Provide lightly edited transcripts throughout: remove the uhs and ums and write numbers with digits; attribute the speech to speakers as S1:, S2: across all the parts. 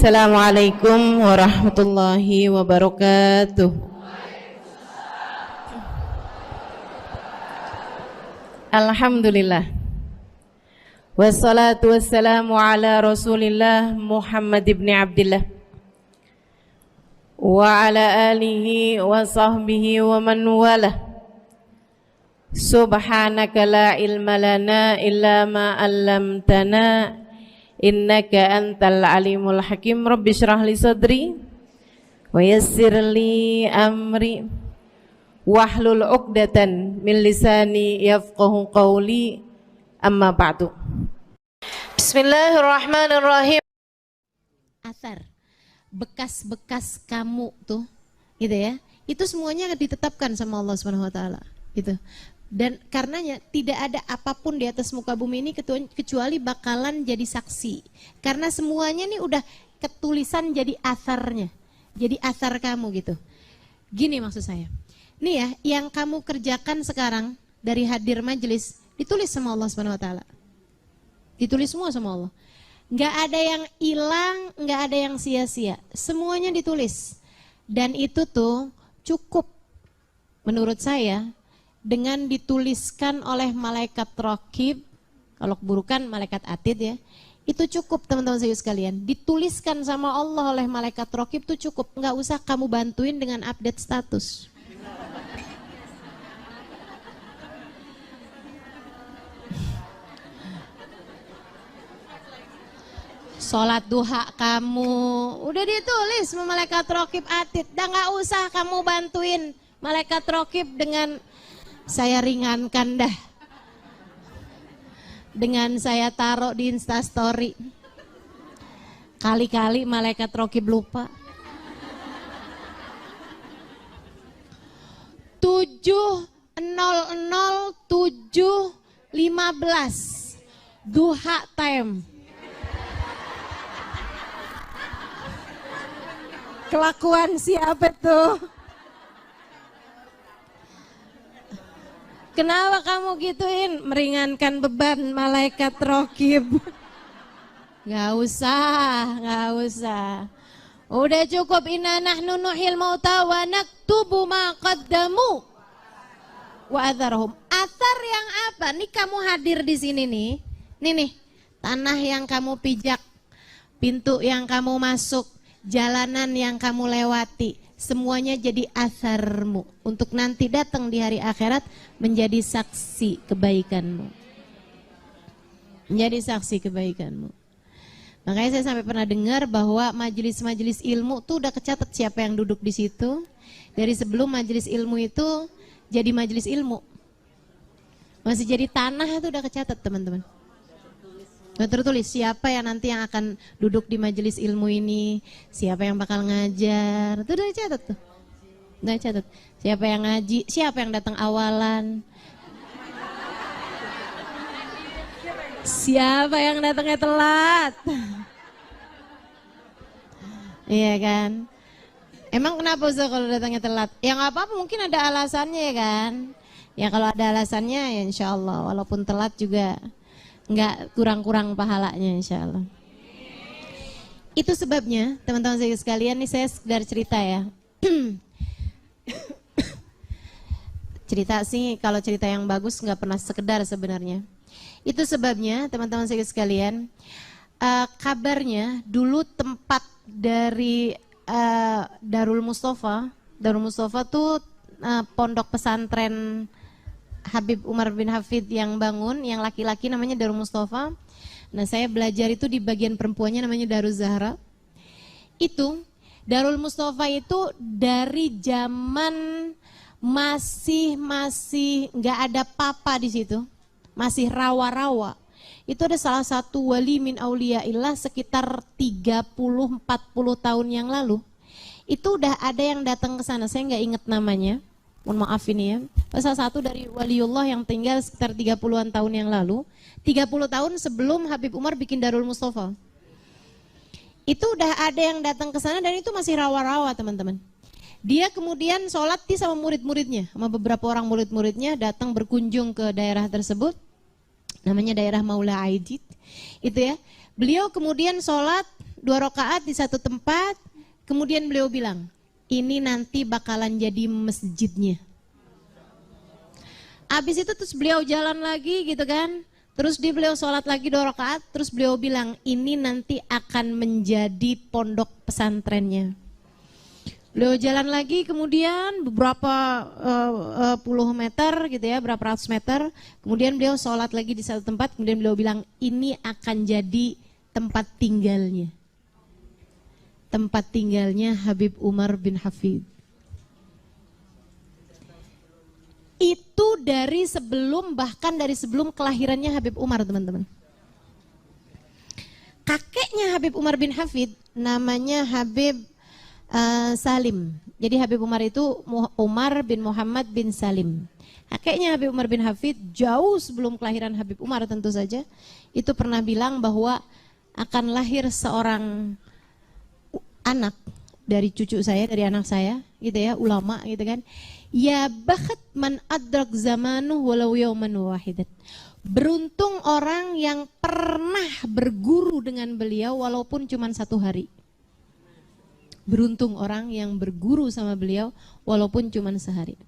S1: Assalamualaikum warahmatullahi wabarakatuh. Alhamdulillah. Wassalatu wassalamu ala Rasulillah Muhammad ibn Abdillah wa ala alihi wa sahbihi wa man walah. Subhanaka la ilma lana illa ma 'allamtana innaka antal alimul hakim. Rabbi shrah li sadri wa yassir li amri wahlul 'uqdatan min lisani yafqahu qawli. Amma ba'du. Bismillahirrahmanirrahim.
S2: Athar, bekas-bekas kamu tuh, gitu ya. Itu semuanya ditetapkan sama Allah Subhanahu wa taala, gitu. Dan karenanya tidak ada apapun di atas muka bumi ini kecuali bakalan jadi saksi. Karena semuanya nih udah ketulisan jadi atharnya. Jadi athar kamu gitu. Gini maksud saya. Nih ya, yang kamu kerjakan sekarang dari hadir majelis ditulis sama Allah Subhanahu wa taala. Ditulis semua sama Allah. Nggak ada yang hilang, nggak ada yang sia-sia. Semuanya ditulis. Dan itu tuh cukup menurut saya dengan dituliskan oleh malaikat raqib, kalau keburukan malaikat atid ya, itu cukup teman-teman sekalian. Dituliskan sama Allah oleh malaikat raqib itu cukup, nggak usah kamu bantuin dengan update status. Sholat duha kamu udah ditulis sama malaikat raqib atid, dah nggak usah kamu bantuin malaikat raqib dengan saya ringankan dah dengan saya taruh di Instastory. Kali-kali malaikat raqib lupa. 7:00:7:15 duha time. Kelakuan siapa tuh? Kenapa kamu gituin? Meringankan beban malaikat raqib. Gak usah, gak usah. Udah cukup. Inna nahnu nuhyil mauta wa naktubu ma qaddamu wa atharhum. Athar yang apa? Nih kamu hadir di sini nih. Nih, tanah yang kamu pijak, pintu yang kamu masuk, jalanan yang kamu lewati, semuanya jadi atharmu untuk nanti datang di hari akhirat menjadi saksi kebaikanmu. Menjadi saksi kebaikanmu. Makanya saya sampai pernah dengar bahwa majelis-majelis ilmu tuh udah kecatat siapa yang duduk di situ. Dari sebelum majelis ilmu itu jadi majelis ilmu. Masih jadi tanah itu udah kecatat teman-teman. Udah tertulis siapa yang nanti yang akan duduk di majelis ilmu ini, siapa yang bakal ngajar, itu udah dicatat tuh. Udah dicatat. Siapa yang ngaji, siapa yang datang awalan. Siapa yang datangnya telat. Iya kan? Emang kenapa Ustaz kalau datangnya telat? Ya nggak apa-apa, mungkin ada alasannya ya kan. Ya kalau ada alasannya ya insya Allah, walaupun telat juga nggak kurang-kurang pahalanya insya Allah. Itu sebabnya teman-teman saya sekalian, nih saya sekedar cerita ya. Cerita sih, kalau cerita yang bagus nggak pernah sekedar sebenarnya. Itu sebabnya teman-teman saya sekalian, kabarnya dulu tempat dari Darul Mustafa tuh pondok pesantren Habib Umar bin Hafid yang bangun, yang laki-laki namanya Darul Mustafa. Nah saya belajar itu di bagian perempuannya namanya Darul Zahra. Itu Darul Mustafa itu dari zaman masih nggak ada papa di situ, masih rawa-rawa. Itu ada salah satu wali min auliyaillah sekitar 30-40 tahun yang lalu. Itu udah ada yang datang ke sana, saya nggak inget namanya. Mohon maaf ini ya. Salah satu dari waliullah yang tinggal sekitar 30-an tahun yang lalu. 30 tahun sebelum Habib Umar bikin Darul Mustafa. Itu udah ada yang datang ke sana dan itu masih rawa-rawa teman-teman. Dia kemudian sholat sama murid-muridnya. Sama beberapa orang murid-muridnya datang berkunjung ke daerah tersebut. Namanya daerah Maula Aidit. Itu ya. Beliau kemudian sholat 2 rakaat di satu tempat, kemudian beliau bilang, ini nanti bakalan jadi masjidnya. Habis itu terus beliau jalan lagi gitu kan, terus beliau sholat lagi 2 rakaat, terus beliau bilang, ini nanti akan menjadi pondok pesantrennya. Beliau jalan lagi kemudian beberapa puluh meter gitu ya, berapa ratus meter. Kemudian beliau sholat lagi di satu tempat. Kemudian beliau bilang ini akan jadi tempat tinggalnya. Tempat tinggalnya Habib Umar bin Hafid. Itu dari sebelum, bahkan dari sebelum kelahirannya Habib Umar, teman-teman. Kakeknya Habib Umar bin Hafid namanya Habib Salim. Jadi Habib Umar itu Umar bin Muhammad bin Salim. Kakeknya Habib Umar bin Hafid jauh sebelum kelahiran Habib Umar tentu saja itu pernah bilang bahwa akan lahir seorang anak dari cucu saya, dari anak saya, gitu ya, ulama gitu kan. Ya bakhat man adrak zamanu walau yawman wahidan. Beruntung orang yang pernah berguru dengan beliau walaupun cuma 1 hari. Beruntung orang yang berguru sama beliau walaupun cuma sehari.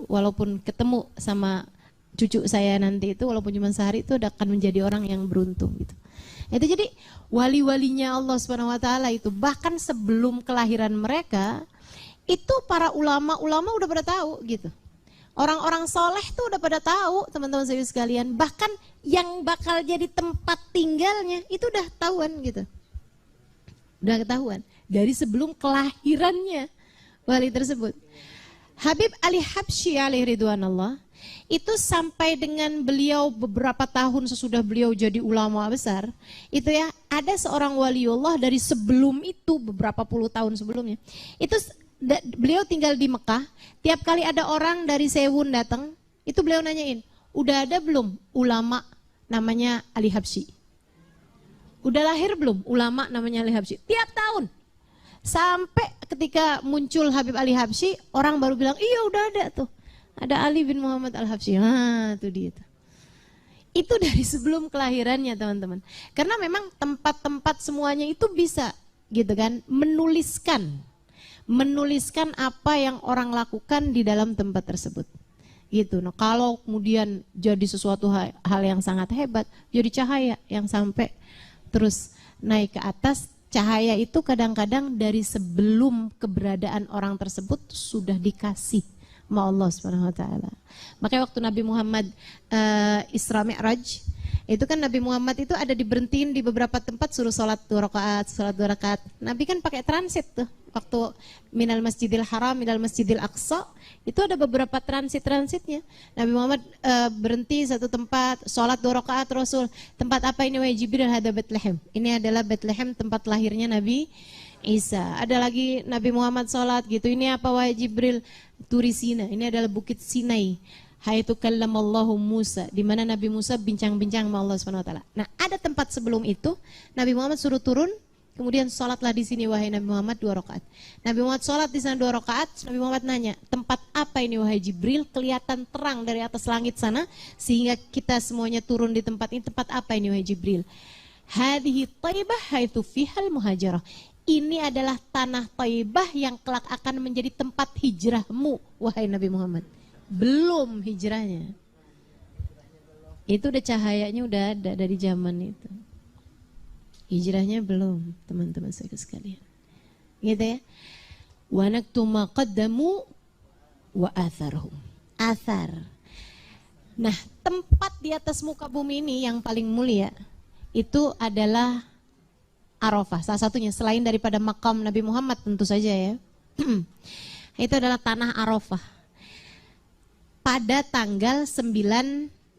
S2: Walaupun ketemu sama cucu saya nanti itu walaupun cuma sehari itu akan menjadi orang yang beruntung gitu. Itu jadi wali-walinya Allah Subhanahu wa taala itu bahkan sebelum kelahiran mereka itu para ulama-ulama udah pada tahu gitu. Orang-orang soleh tuh udah pada tahu, teman-teman sekalian, bahkan yang bakal jadi tempat tinggalnya itu udah tahuan gitu. Udah ketahuan dari sebelum kelahirannya wali tersebut. Habib Ali Habsyi alaihi ridwanallah itu sampai dengan beliau beberapa tahun sesudah beliau jadi ulama besar, itu ya ada seorang waliullah dari sebelum itu beberapa puluh tahun sebelumnya. Itu beliau tinggal di Mekah, tiap kali ada orang dari Sewun datang, itu beliau nanyain, "Udah ada belum ulama namanya Ali Habsyi? Udah lahir belum ulama namanya Ali Habsyi?" Tiap tahun. Sampai ketika muncul Habib Ali Habsyi, orang baru bilang, "Iya udah ada tuh. Ada Ali bin Muhammad Al-Habsyi." Ah, itu dia tuh. Itu dari sebelum kelahirannya, teman-teman. Karena memang tempat-tempat semuanya itu bisa gitu kan, menuliskan apa yang orang lakukan di dalam tempat tersebut. Gitu. Nah, kalau kemudian jadi sesuatu hal yang sangat hebat, jadi cahaya yang sampai terus naik ke atas. Cahaya itu kadang-kadang dari sebelum keberadaan orang tersebut sudah dikasih sama Allah Subhanahu wa taala. Makanya waktu Nabi Muhammad Isra Mi'raj, itu kan Nabi Muhammad itu ada diberhentiin di beberapa tempat suruh sholat 2 rakaat. Nabi kan pakai transit tuh. Waktu minal masjidil haram, minal masjidil aqsa, itu ada beberapa transitnya. Nabi Muhammad berhenti satu tempat, sholat 2 rakaat Rasul. Tempat apa ini? Wahai Jibril, hada Bethlehem. Ini adalah Bethlehem, tempat lahirnya Nabi Isa. Ada lagi Nabi Muhammad sholat gitu. Ini apa wahai Jibril? Turi Sina. Ini adalah Bukit Sinai. Haitu kallamallahu Musa, di mana Nabi Musa bincang-bincang sama Allah Subhanahu wa taala. Nah, ada tempat sebelum itu Nabi Muhammad suruh turun, kemudian sholatlah di sini wahai Nabi Muhammad 2 rakaat. Nabi Muhammad sholat di sana 2 rakaat. Nabi Muhammad nanya, tempat apa ini wahai Jibril? Kelihatan terang dari atas langit sana sehingga kita semuanya turun di tempat ini. Tempat apa ini wahai Jibril? Hadhihi Thaibah haitsu fihal muhajarah. Ini adalah tanah Thaibah yang kelak akan menjadi tempat hijrahmu wahai Nabi Muhammad. Belum hijrahnya. Itu udah cahayanya udah ada dari zaman itu. Hijrahnya belum, teman-teman sekalian. Gitu ya. Wa naktu ma qaddamu wa atharhum. Athar. Nah, tempat di atas muka bumi ini yang paling mulia itu adalah Arafah. Salah satunya selain daripada makam Nabi Muhammad tentu saja ya. Itu adalah tanah Arafah. Pada tanggal 9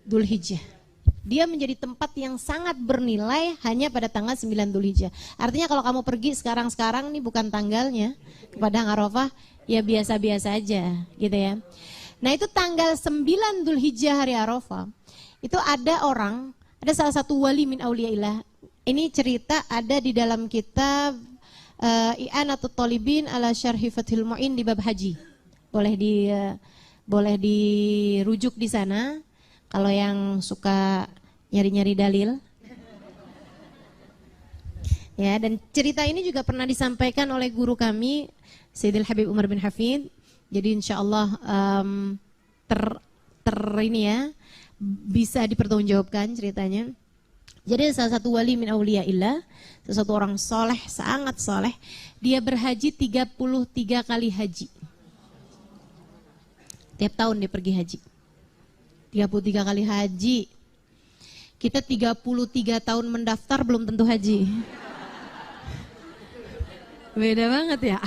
S2: Dzulhijjah. Dia menjadi tempat yang sangat bernilai hanya pada tanggal 9 Dzulhijjah. Artinya kalau kamu pergi sekarang-sekarang nih bukan tanggalnya ke Padang Arafah, ya biasa-biasa aja gitu ya. Nah, itu tanggal 9 Dzulhijjah hari Arafah. Itu ada salah satu wali min auliyaillah. Ini cerita ada di dalam kitab I'anatut Thalibin ala Syarhi Fathul Mu'in di bab haji. Boleh dirujuk di sana kalau yang suka nyari-nyari dalil. Ya, dan cerita ini juga pernah disampaikan oleh guru kami Sayyidil Habib Umar bin Hafid. Jadi insya Allah ini ya bisa dipertanggungjawabkan ceritanya. Jadi salah satu wali min auliyaillah, sesuatu orang soleh, sangat soleh, dia berhaji 33 kali haji. Tiap tahun dia pergi haji. 33 kali haji. Kita 33 tahun mendaftar belum tentu haji. Beda banget ya.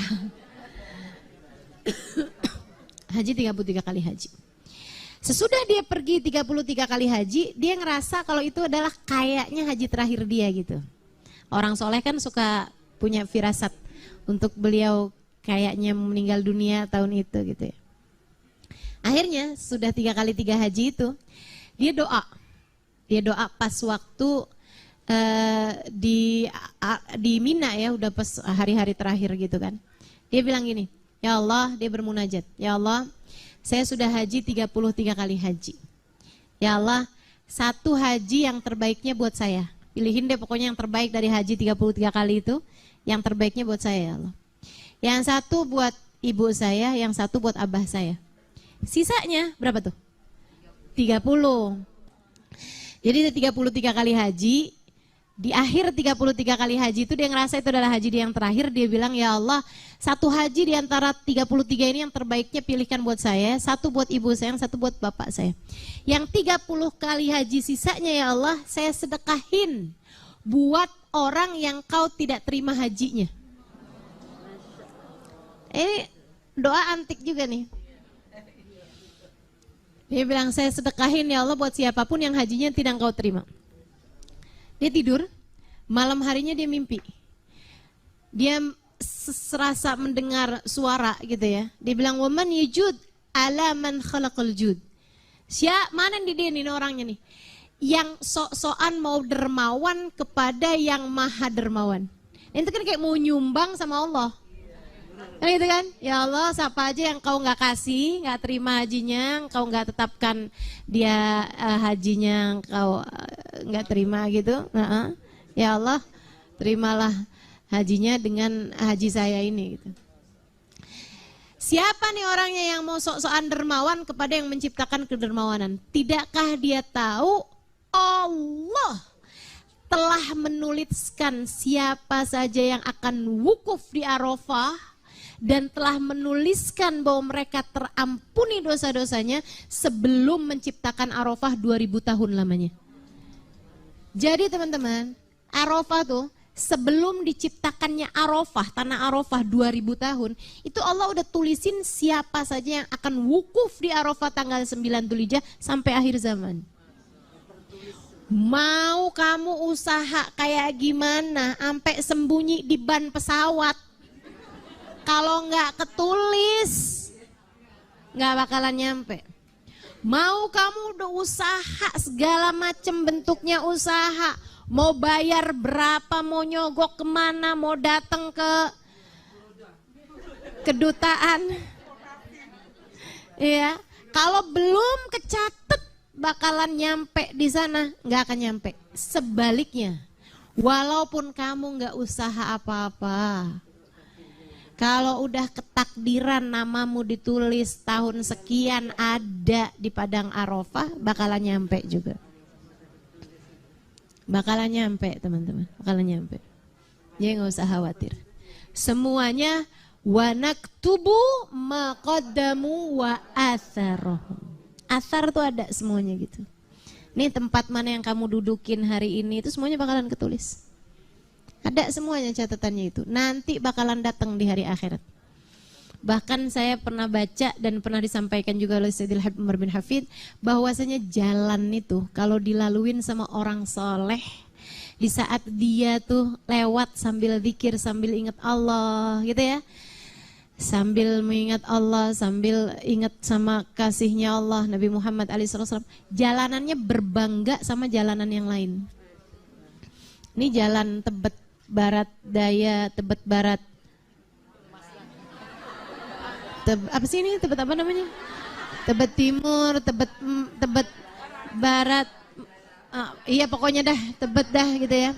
S2: Haji 33 kali haji. Sesudah dia pergi 33 kali haji, dia ngerasa kalau itu adalah kayaknya haji terakhir dia gitu. Orang soleh kan suka punya firasat untuk beliau kayaknya meninggal dunia tahun itu gitu ya. Akhirnya sudah 3 kali 3 haji itu, dia doa. Dia doa pas waktu di Mina ya, udah pas hari-hari terakhir gitu kan. Dia bilang gini, ya Allah, dia bermunajat, ya Allah, saya sudah haji 33 kali haji. Ya Allah, satu haji yang terbaiknya buat saya. Pilihin deh pokoknya yang terbaik dari haji 33 kali itu, yang terbaiknya buat saya ya Allah. Yang satu buat ibu saya, yang satu buat abah saya. Sisanya berapa tuh? 30. Jadi 33 kali haji. Di akhir 33 kali haji itu dia ngerasa itu adalah haji dia yang terakhir. Dia bilang, ya Allah, satu haji di antara 33 ini yang terbaiknya pilihkan buat saya. Satu buat ibu saya, yang satu buat bapak saya. Yang 30 kali haji sisanya ya Allah, saya sedekahin buat orang yang kau tidak terima hajinya. Ini doa antik juga nih. Dia bilang, saya sedekahin ya Allah buat siapapun yang hajinya tidak kau terima. Dia tidur, malam harinya dia mimpi. Dia serasa mendengar suara gitu ya. Dia bilang, "Waman yujud ala man khalaqal jud." Mana dia nih orangnya nih? Yang sok-sokan mau dermawan kepada yang maha dermawan. Itu kan kayak mau nyumbang sama Allah. Kan gitu kan? Ya Allah, siapa aja yang kau nggak kasih, nggak terima hajinya, kau nggak tetapkan dia hajinya, kau nggak terima gitu. Ya Allah, terimalah hajinya dengan haji saya ini. Gitu. Siapa nih orangnya yang mau sok-sokan dermawan kepada yang menciptakan kedermawanan? Tidakkah dia tahu Allah telah menuliskan siapa saja yang akan wukuf di Arafah? Dan telah menuliskan bahwa mereka terampuni dosa-dosanya sebelum menciptakan Arafah 2000 tahun lamanya. Jadi teman-teman, Arafah tuh sebelum diciptakannya Arafah, tanah Arafah 2000 tahun, itu Allah udah tulisin siapa saja yang akan wukuf di Arafah tanggal 9 Dzulhijjah sampai akhir zaman. Mau kamu usaha kayak gimana, sampai sembunyi di ban pesawat, kalau nggak ketulis, nggak bakalan nyampe. Mau kamu udah usaha segala macam bentuknya usaha, mau bayar berapa, mau nyogok kemana, mau datang ke kedutaan, ya. Kalau belum kecatet, bakalan nyampe di sana, nggak akan nyampe. Sebaliknya, walaupun kamu nggak usaha apa-apa, kalau udah ketakdiran namamu ditulis tahun sekian ada di padang Arafah, bakalan nyampe juga. Bakalan nyampe teman-teman, bakalan nyampe. Jadi nggak usah khawatir. Semuanya wa naktubu ma qaddamu wa atharahum. Athar tuh ada semuanya gitu. Nih tempat mana yang kamu dudukin hari ini itu semuanya bakalan ketulis. Ada semuanya catatannya itu. Nanti bakalan datang di hari akhirat. Bahkan saya pernah baca dan pernah disampaikan juga oleh Sayyidil Habib Umar bin Hafid, bahwasanya jalan itu kalau dilaluin sama orang soleh, di saat dia tuh lewat sambil zikir, sambil ingat Allah gitu ya, sambil mengingat Allah, sambil ingat sama kasihnya Allah, Nabi Muhammad SAW, jalanannya berbangga sama jalanan yang lain. Ini jalan Tebet Barat Daya, Tebet Barat, apa sih ini, Tebet apa namanya? Tebet Timur, Tebet Barat, iya pokoknya dah Tebet dah gitu ya.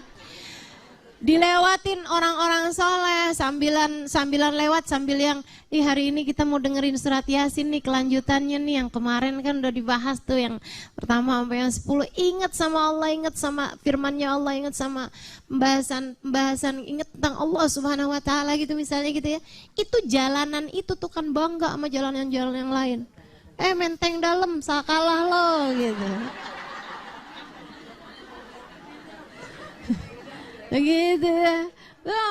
S2: dilewatin orang-orang soleh, sambilan lewat sambil yang hari ini kita mau dengerin surat Yasin nih, kelanjutannya nih, yang kemarin kan udah dibahas tuh yang pertama sampai yang 10. Ingat sama Allah, ingat sama firmannya Allah, ingat sama pembahasan, ingat tentang Allah Subhanahu wa taala gitu misalnya gitu ya. Itu jalanan itu tuh kan bangga sama jalan yang lain. Menteng dalam sakalah lo gitu. Begitu ya.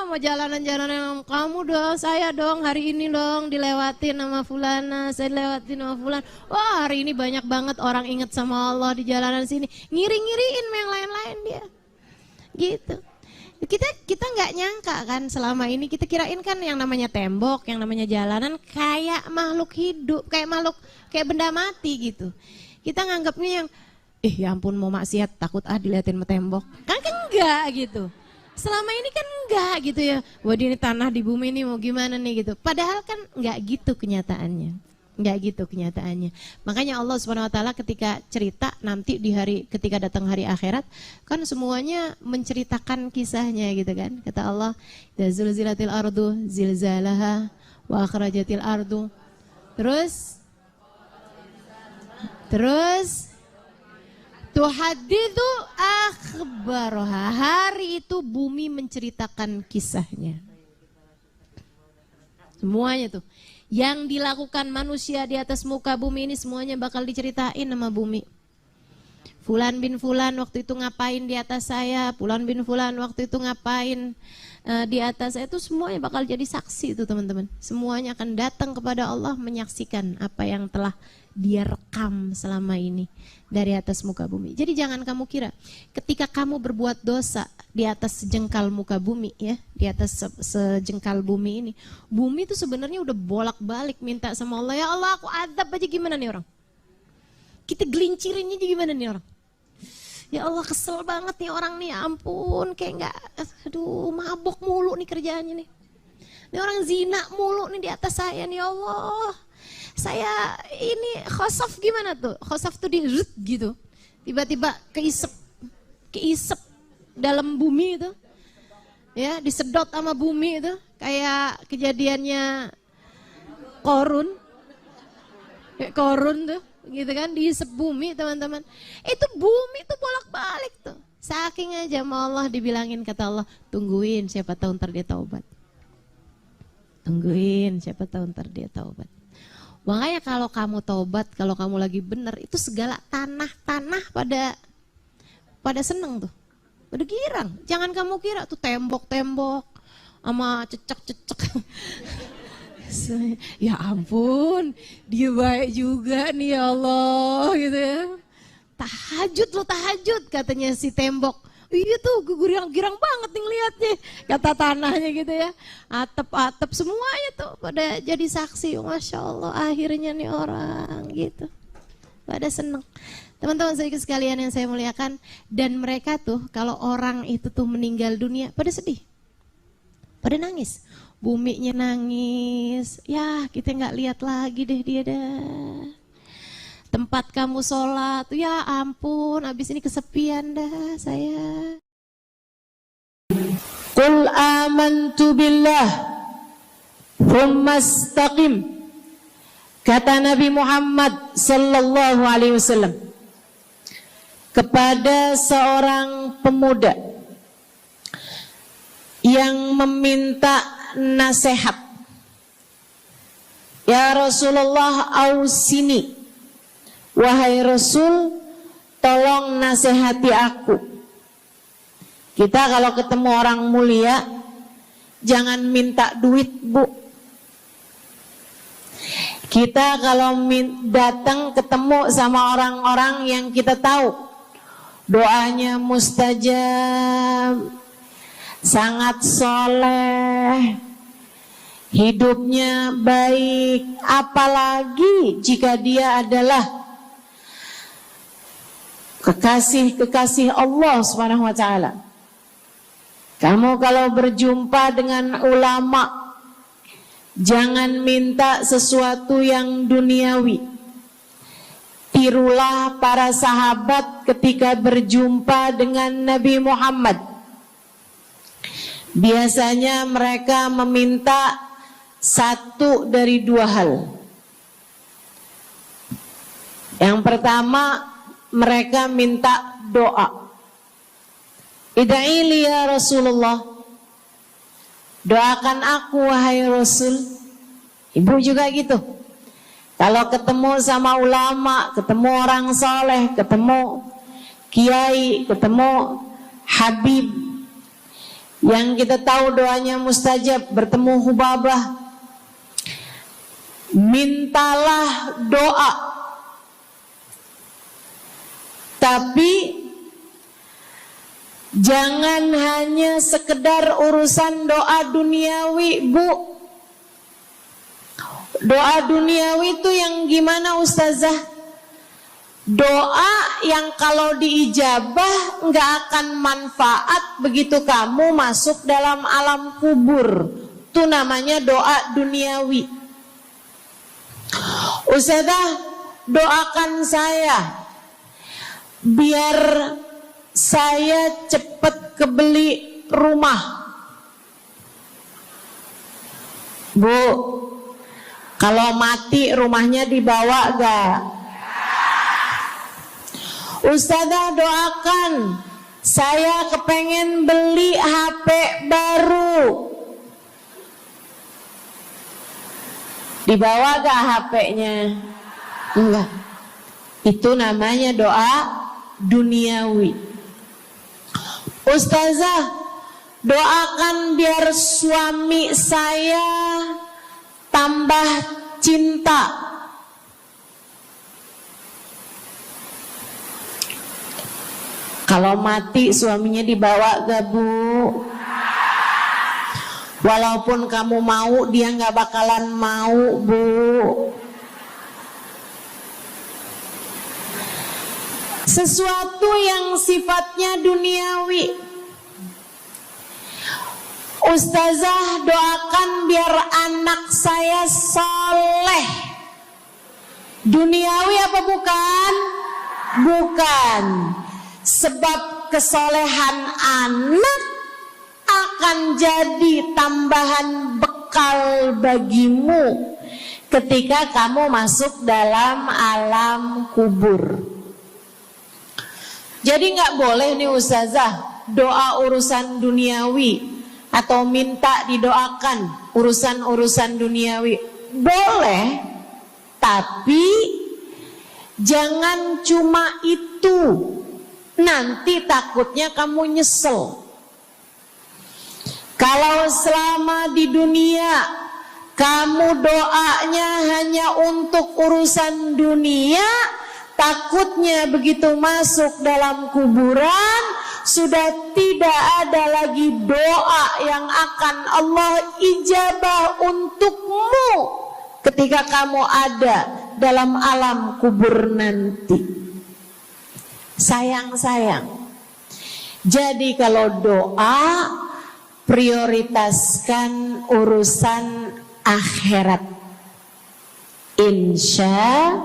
S2: Mau jalanan kamu dong, saya dong hari ini dong dilewatin sama fulana, saya dilewatin sama fulan. Wah, hari ini banyak banget orang ingat sama Allah di jalanan sini. Ngiri-ngiriin sama yang lain-lain dia. Gitu. Kita nggak nyangka kan selama ini, kita kirain kan yang namanya tembok, yang namanya jalanan kayak makhluk hidup, kayak benda mati gitu. Kita nganggapnya yang ya ampun mau maksiat takut diliatin sama tembok. Kan enggak gitu. Selama ini kan enggak gitu ya. Wah ini tanah di bumi ini mau gimana nih gitu. Padahal kan enggak gitu kenyataannya. Enggak gitu kenyataannya. Makanya Allah Subhanahu wa taala ketika cerita nanti ketika datang hari akhirat kan semuanya menceritakan kisahnya gitu kan. Kata Allah, "Zulzilatil ardu zilzalaha wa akhrajatil ardu." Terus tuhaditsu akhbaraha. Hari itu bumi menceritakan kisahnya. Semuanya tuh yang dilakukan manusia di atas muka bumi ini semuanya bakal diceritain sama bumi. Fulan bin Fulan waktu itu ngapain di atas saya, Fulan bin Fulan waktu itu ngapain di atas saya, itu semuanya bakal jadi saksi itu teman-teman. Semuanya akan datang kepada Allah menyaksikan apa yang telah dia rekam selama ini dari atas muka bumi. Jadi jangan kamu kira ketika kamu berbuat dosa di atas sejengkal muka bumi ya, di atas sejengkal bumi ini, bumi itu sebenarnya udah bolak-balik minta sama Allah, ya Allah aku adab aja gimana nih orang. Kita gelincirinnya aja gimana nih orang. Ya Allah kesel banget nih orang nih, ampun kayak nggak, aduh mabok mulu nih kerjaannya nih. Ini orang zina mulu nih di atas saya nih, ya Allah. Saya ini khosaf gimana tuh? Khosaf tuh gitu. Tiba-tiba keisep dalam bumi itu. Ya, disedot sama bumi itu. Kayak kejadiannya Korun. Kayak Korun tuh, gitu kan, diisep bumi teman-teman. Itu bumi tuh bolak-balik tuh. Saking aja sama Allah dibilangin, kata Allah, tungguin siapa tahu ntar dia taubat. Tungguin siapa tahu ntar dia taubat. Makanya kalau kamu taubat, kalau kamu lagi benar, itu segala tanah-tanah pada seneng tuh, pada girang. Jangan kamu kira tuh tembok-tembok sama cecek-cecek. Ya ampun, dia baik juga nih ya Allah gitu ya. Tahajud katanya si tembok. Iya tuh girang-girang banget nih ngeliatnya, kata tanahnya gitu ya. Atap-atap semuanya tuh pada jadi saksi. Masya Allah akhirnya nih orang gitu, pada seneng. Teman-teman sekalian yang saya muliakan, dan mereka tuh kalau orang itu tuh meninggal dunia pada sedih, pada nangis. Buminya nangis, ya kita nggak lihat lagi deh dia dah. Tempat kamu sholat, ya ampun, abis ini kesepian dah saya. Qul amantu billah, thumma istaqim. Kata Nabi Muhammad sallallahu alaihi wasallam kepada seorang pemuda yang meminta nasihat. Ya Rasulullah, ausini. Wahai Rasul, tolong nasihati aku. Kita kalau ketemu orang mulia, jangan minta duit, Bu. Kita kalau datang ketemu sama orang-orang yang kita tahu doanya mustajab, sangat soleh, hidupnya baik, apalagi jika dia adalah kekasih Allah Subhanahu wa taala. Kamu kalau berjumpa dengan ulama, jangan minta sesuatu yang duniawi. Tirulah para sahabat ketika berjumpa dengan Nabi Muhammad.
S1: biasanya mereka meminta satu dari dua hal. Yang pertama, mereka minta doa. Ida'ili ya Rasulullah, doakan aku wahai Rasul. Ibu juga gitu. Kalau ketemu sama ulama, ketemu orang soleh, ketemu kiai, ketemu habib yang kita tahu doanya mustajab, bertemu Hubabah, mintalah doa. Tapi jangan hanya sekedar urusan doa duniawi, Bu. Doa duniawi itu yang gimana Ustazah? Doa yang kalau diijabah nggak akan manfaat begitu kamu masuk dalam alam kubur. Itu namanya doa duniawi. Ustazah, doakan saya biar saya cepat kebeli rumah. Bu, kalau mati rumahnya dibawa gak? Ustazah, doakan saya kepengen beli HP baru. Dibawa gak HP-nya? Enggak. Itu namanya doa duniawi. Ustazah, doakan biar suami saya tambah cinta. Kalau mati suaminya dibawa gak, Bu? Walaupun kamu mau, dia gak bakalan mau, Bu. Sesuatu yang sifatnya duniawi. Ustazah, doakan biar anak saya soleh. Duniawi apa bukan? Bukan. Sebab kesolehan anak akan jadi tambahan bekal bagimu ketika kamu masuk dalam alam kubur. Jadi nggak boleh nih Ustazah doa urusan duniawi atau minta didoakan urusan-urusan duniawi. Boleh, tapi jangan cuma itu. Nanti takutnya kamu nyesel. Kalau selama di dunia kamu doanya hanya untuk urusan dunia, takutnya begitu masuk dalam kuburan sudah tidak ada lagi doa yang akan Allah ijabah untukmu ketika kamu ada dalam alam kubur nanti. Sayang-sayang. Jadi kalau doa, prioritaskan urusan akhirat. Insya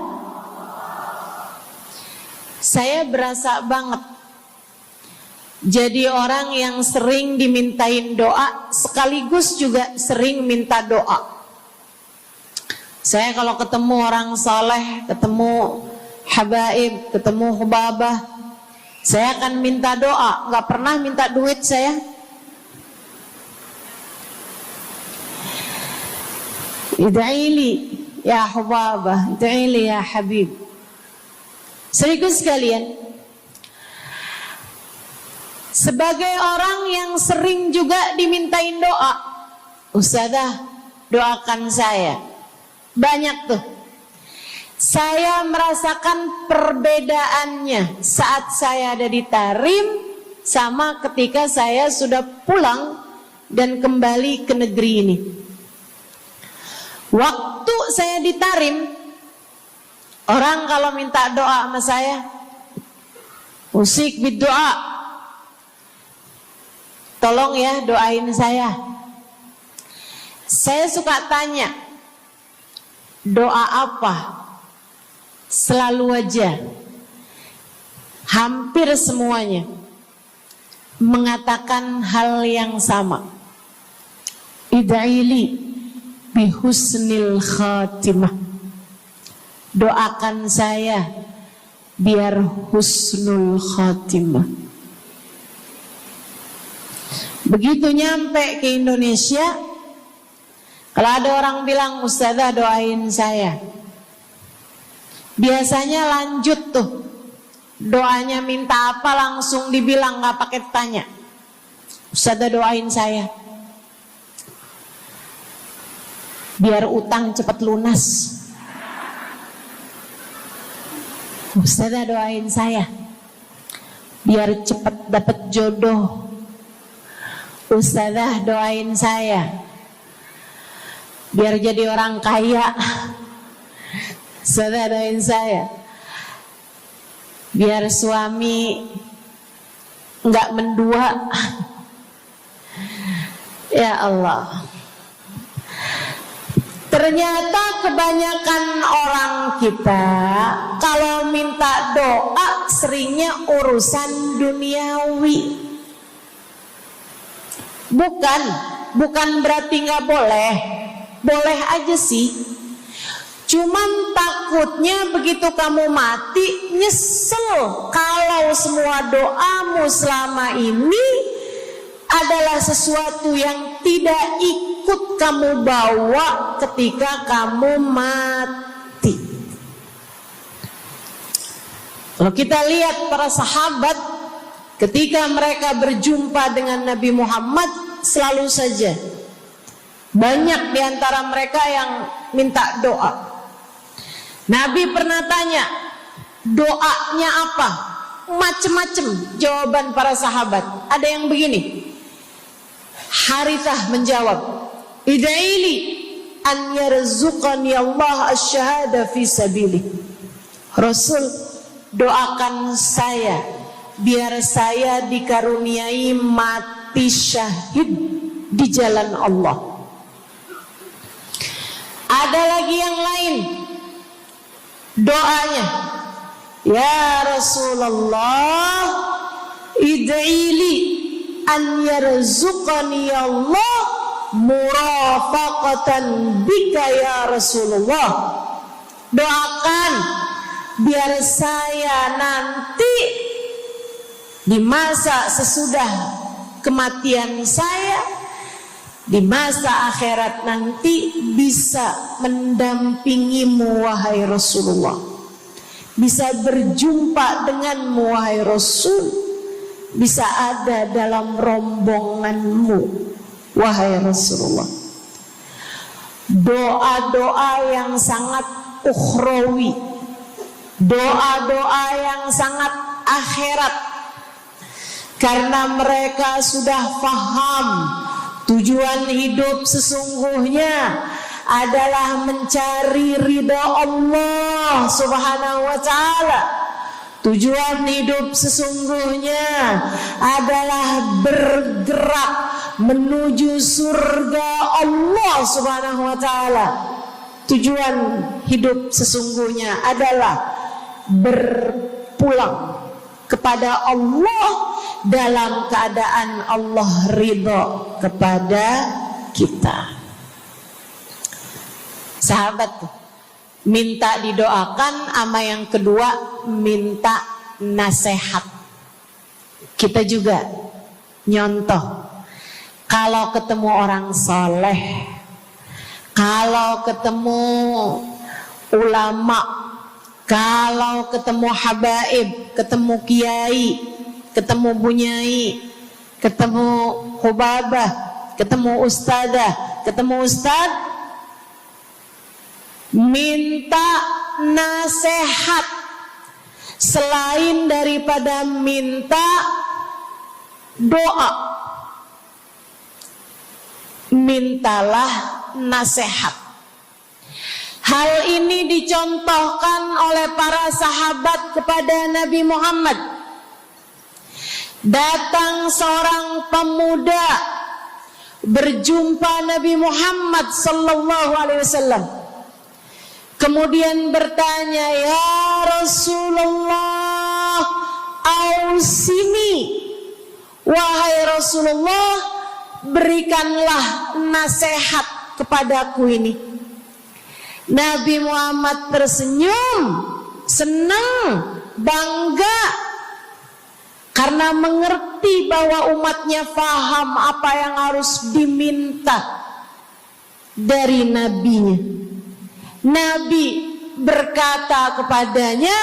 S1: saya berasa banget jadi orang yang sering dimintain doa sekaligus juga sering minta doa. Saya kalau ketemu orang saleh, ketemu habaib, ketemu hubabah, saya akan minta doa, nggak pernah minta duit saya. Ida'ili ya hubabah, ida'ili ya habib. Serius sekalian, sebagai orang yang sering juga dimintain doa, Ustazah doakan saya. Banyak tuh. Saya merasakan perbedaannya saat saya ada di Tarim sama ketika saya sudah pulang dan kembali ke negeri ini. Waktu saya di Tarim, orang kalau minta doa sama saya, usik berdoa, tolong ya doain saya. Saya suka tanya, doa apa? Selalu aja, hampir semuanya mengatakan hal yang sama.
S2: id'ili bihusnil khatimah. Doakan saya biar husnul khatimah. Begitu nyampe ke Indonesia, kalau ada orang bilang, Ustazah doain saya, biasanya lanjut tuh, doanya minta apa langsung dibilang, gak pakai tanya. Ustazah doain saya biar utang cepat lunas. Ustazah doain saya biar cepat dapat jodoh. Ustazah doain saya biar jadi orang kaya. Ustazah doain saya biar suami nggak mendua. Ya Allah, ternyata kebanyakan orang kita kalau minta doa seringnya urusan duniawi. Bukan berarti nggak boleh, boleh aja sih. Cuman takutnya begitu kamu mati nyesel kalau semua doamu selama ini adalah sesuatu yang tidak ikut kamu bawa ketika kamu mati. Kalau kita lihat para sahabat ketika mereka berjumpa dengan Nabi Muhammad, selalu saja banyak di antara mereka yang minta doa. Nabi pernah tanya, doanya apa? Macem-macem jawaban para sahabat. Ada yang begini, Harithah menjawab, id'ili an yarzuqani Allah asyhada fi sabilih. Rasul, doakan saya biar saya dikaruniai mati syahid di jalan Allah. Ada lagi yang lain doanya, ya Rasulullah, id'ili an yarzuqani Allah murafaqatan bika ya Rasulullah. Doakan biar saya nanti di masa sesudah kematian saya, di masa akhirat nanti bisa mendampingimu wahai Rasulullah, bisa berjumpa denganmu wahai Rasul, bisa ada dalam rombonganmu wahai Rasulullah. Doa-doa yang sangat ukhrawi, doa-doa yang sangat akhirat, karena mereka sudah faham tujuan hidup sesungguhnya adalah mencari ridha Allah Subhanahu wa ta'ala. Tujuan hidup sesungguhnya adalah bergerak menuju surga Allah Subhanahu wa ta'ala. Tujuan hidup sesungguhnya adalah berpulang kepada Allah dalam keadaan Allah ridha kepada kita. Sahabat tuh minta didoakan, sama yang kedua minta nasihat. Kita juga nyontoh, kalau ketemu orang soleh, kalau ketemu ulama, kalau ketemu habaib, ketemu kiai, ketemu bunyai, ketemu hubabah, ketemu ustadzah, ketemu ustadz, minta nasihat. Selain daripada minta doa, mintalah nasihat. Hal ini dicontohkan oleh para sahabat kepada Nabi Muhammad. Datang seorang pemuda berjumpa Nabi Muhammad sallallahu alaihi wasallam. Kemudian bertanya, ya Rasulullah, ausini, wahai Rasulullah,
S3: berikanlah nasihat kepadaku ini. Nabi Muhammad tersenyum, senang, bangga, karena mengerti bahwa umatnya faham apa yang harus diminta dari nabinya. Nabi berkata kepadanya,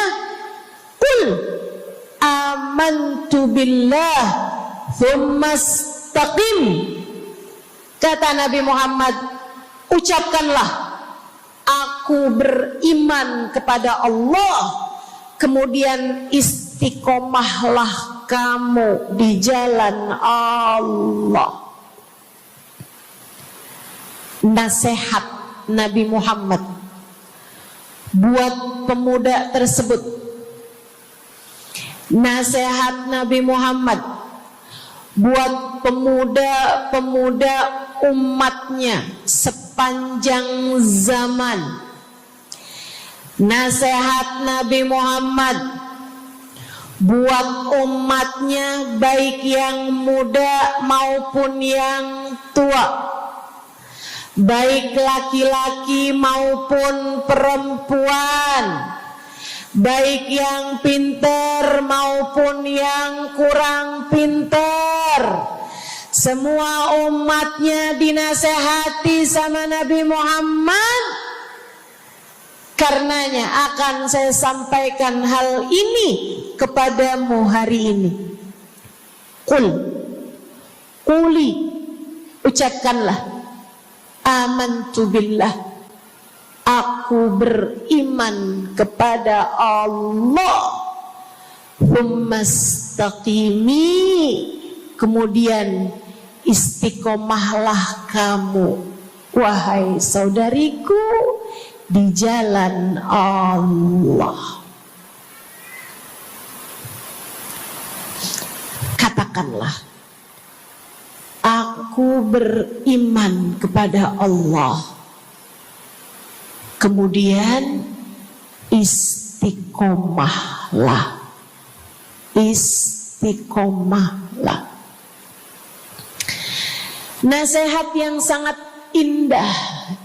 S3: "Qul amantu billah tsumma istaqim." Kata Nabi Muhammad, ucapkanlah, aku beriman kepada Allah, kemudian istiqomahlah kamu di jalan Allah. Nasihat Nabi Muhammad buat pemuda tersebut, nasihat Nabi Muhammad buat pemuda-pemuda umatnya sepanjang zaman, nasihat Nabi Muhammad buat umatnya baik yang muda maupun yang tua, baik laki-laki maupun perempuan, baik yang pintar maupun yang kurang pintar. Semua umatnya dinasehati sama Nabi Muhammad. Karenanya akan saya sampaikan hal ini kepadamu hari ini. Quli, ucapkanlah, amantu billah, aku beriman kepada Allah. Tsumma istaqimi, kemudian istiqomahlah kamu, wahai saudariku, di jalan Allah. Katakanlah, aku beriman kepada Allah, kemudian istiqomahlah. Istiqomahlah. Nasihat yang sangat indah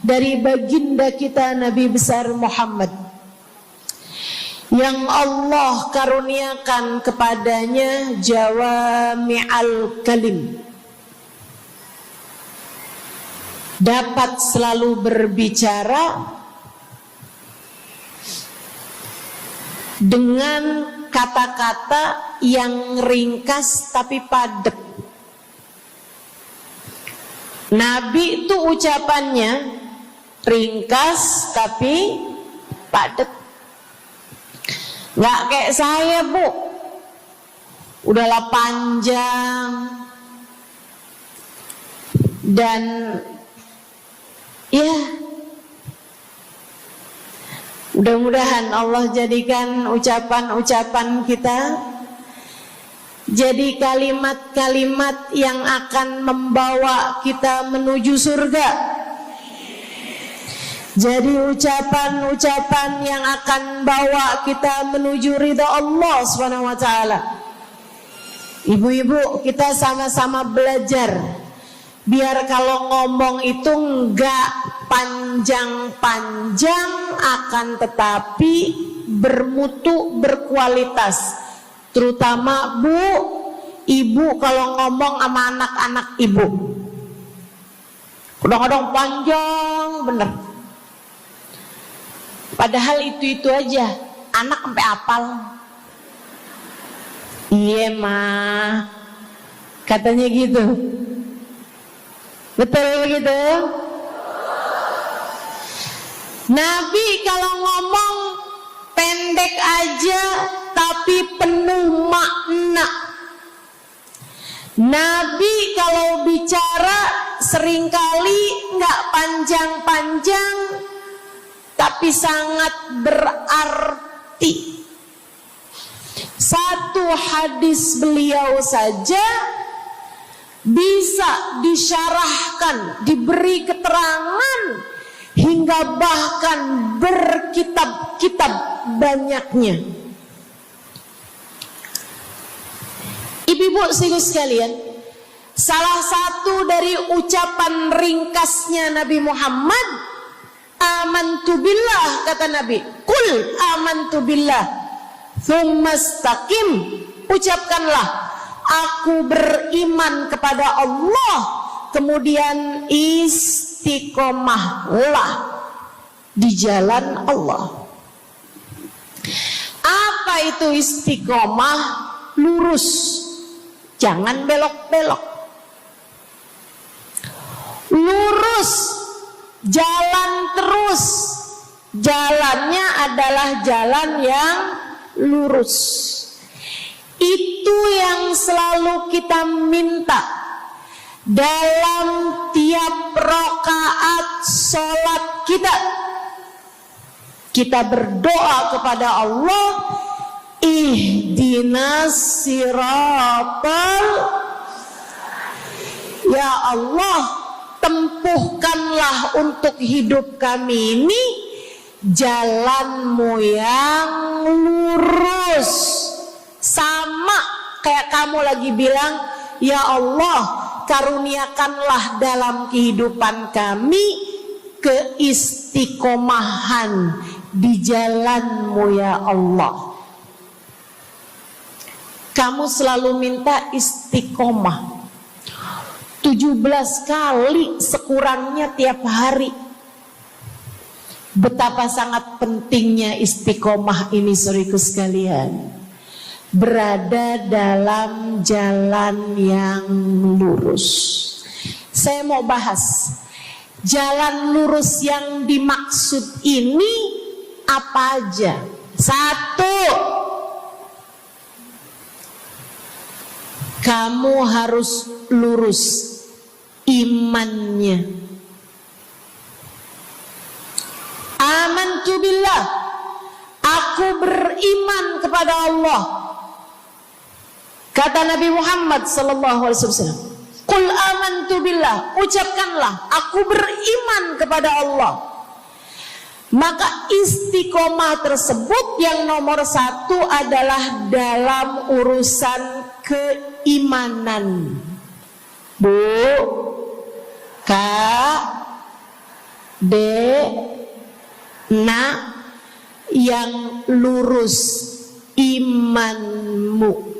S3: dari baginda kita Nabi besar Muhammad, yang Allah karuniakan kepadanya jawami'al kalim, dapat selalu berbicara dengan kata-kata yang ringkas tapi padat. Nabi itu ucapannya ringkas tapi padat. Nggak kayak saya, Bu, udahlah panjang dan ya, mudah-mudahan Allah jadikan ucapan-ucapan kita jadi kalimat-kalimat yang akan membawa kita menuju surga. Jadi ucapan-ucapan yang akan bawa kita menuju ridha Allah Subhanahu wa taala. Ibu-ibu, kita sama-sama belajar biar kalau ngomong itu enggak panjang-panjang, akan tetapi bermutu, berkualitas. Terutama Bu, ibu kalau ngomong sama anak-anak ibu, kadang-kadang panjang bener. Padahal itu aja, anak sampai hafal. Iya mah, katanya gitu. Betul gitu? Nabi kalau ngomong pendek aja tapi penuh makna. Nabi kalau bicara seringkali nggak panjang-panjang tapi sangat berarti. Satu hadis beliau saja bisa disyarahkan, diberi keterangan, hingga bahkan berkitab-kitab banyaknya. Ibu-ibu sekalian, Salah satu dari ucapan ringkasnya Nabi Muhammad, amantu billah, kata Nabi. Qul amantu billah, tsumma istaqim. Ucapkanlah, aku beriman kepada Allah, kemudian istiqomahlah di jalan Allah. Apa itu istiqomah? Lurus, jangan belok-belok. Lurus, jalan terus. Jalannya adalah jalan yang lurus. Itu yang selalu kita minta dalam tiap rakaat sholat kita. Kita berdoa kepada Allah, ihdinas siratal, ya Allah, tempuhkanlah untuk hidup kami ini jalan-Mu yang lurus. Sama kayak kamu lagi bilang, ya Allah, karuniakanlah dalam kehidupan kami keistiqomahan di jalan-Mu ya Allah. Kamu selalu minta istiqomah 17 kali sekurangnya tiap hari. Betapa sangat pentingnya istiqomah ini, saudaraku sekalian. Berada dalam jalan yang lurus. Saya mau bahas jalan lurus yang dimaksud ini apa aja. 1, kamu harus lurus imannya. Amantu billah, aku beriman kepada Allah. Kata Nabi Muhammad sallallahu alaihi wasallam, qul amantu billah, ucapkanlah aku beriman kepada Allah. Maka istiqomah tersebut yang nomor 1 adalah dalam urusan keimanan. Bu, Kak, Dek, Nak, yang lurus imanmu.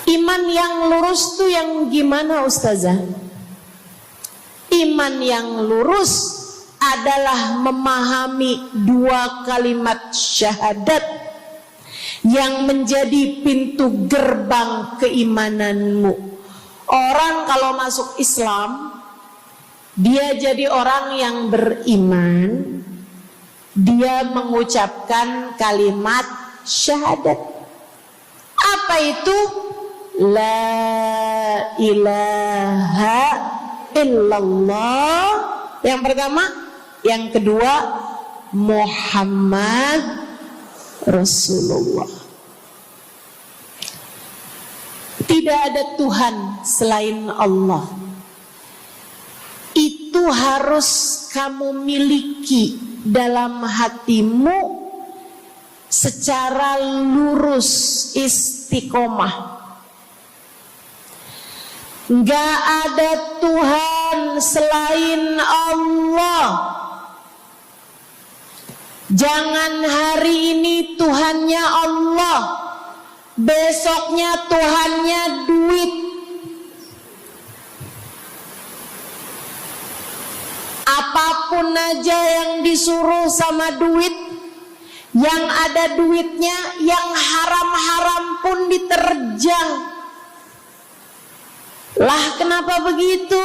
S3: Iman yang lurus tuh yang gimana, Ustazah? Iman yang lurus adalah memahami 2 kalimat syahadat yang menjadi pintu gerbang keimananmu. Orang kalau masuk Islam, dia jadi orang yang beriman, dia mengucapkan kalimat syahadat. Apa itu? La ilaha illallah. Yang pertama. Yang kedua, Muhammad Rasulullah. Tidak ada Tuhan selain Allah. Itu harus kamu miliki dalam hatimu secara lurus, istiqomah. Gak ada Tuhan selain Allah. Jangan hari ini Tuhannya Allah, besoknya Tuhannya duit. Apapun aja yang disuruh sama duit, yang ada duitnya, yang haram-haram pun diterjang. Lah kenapa begitu?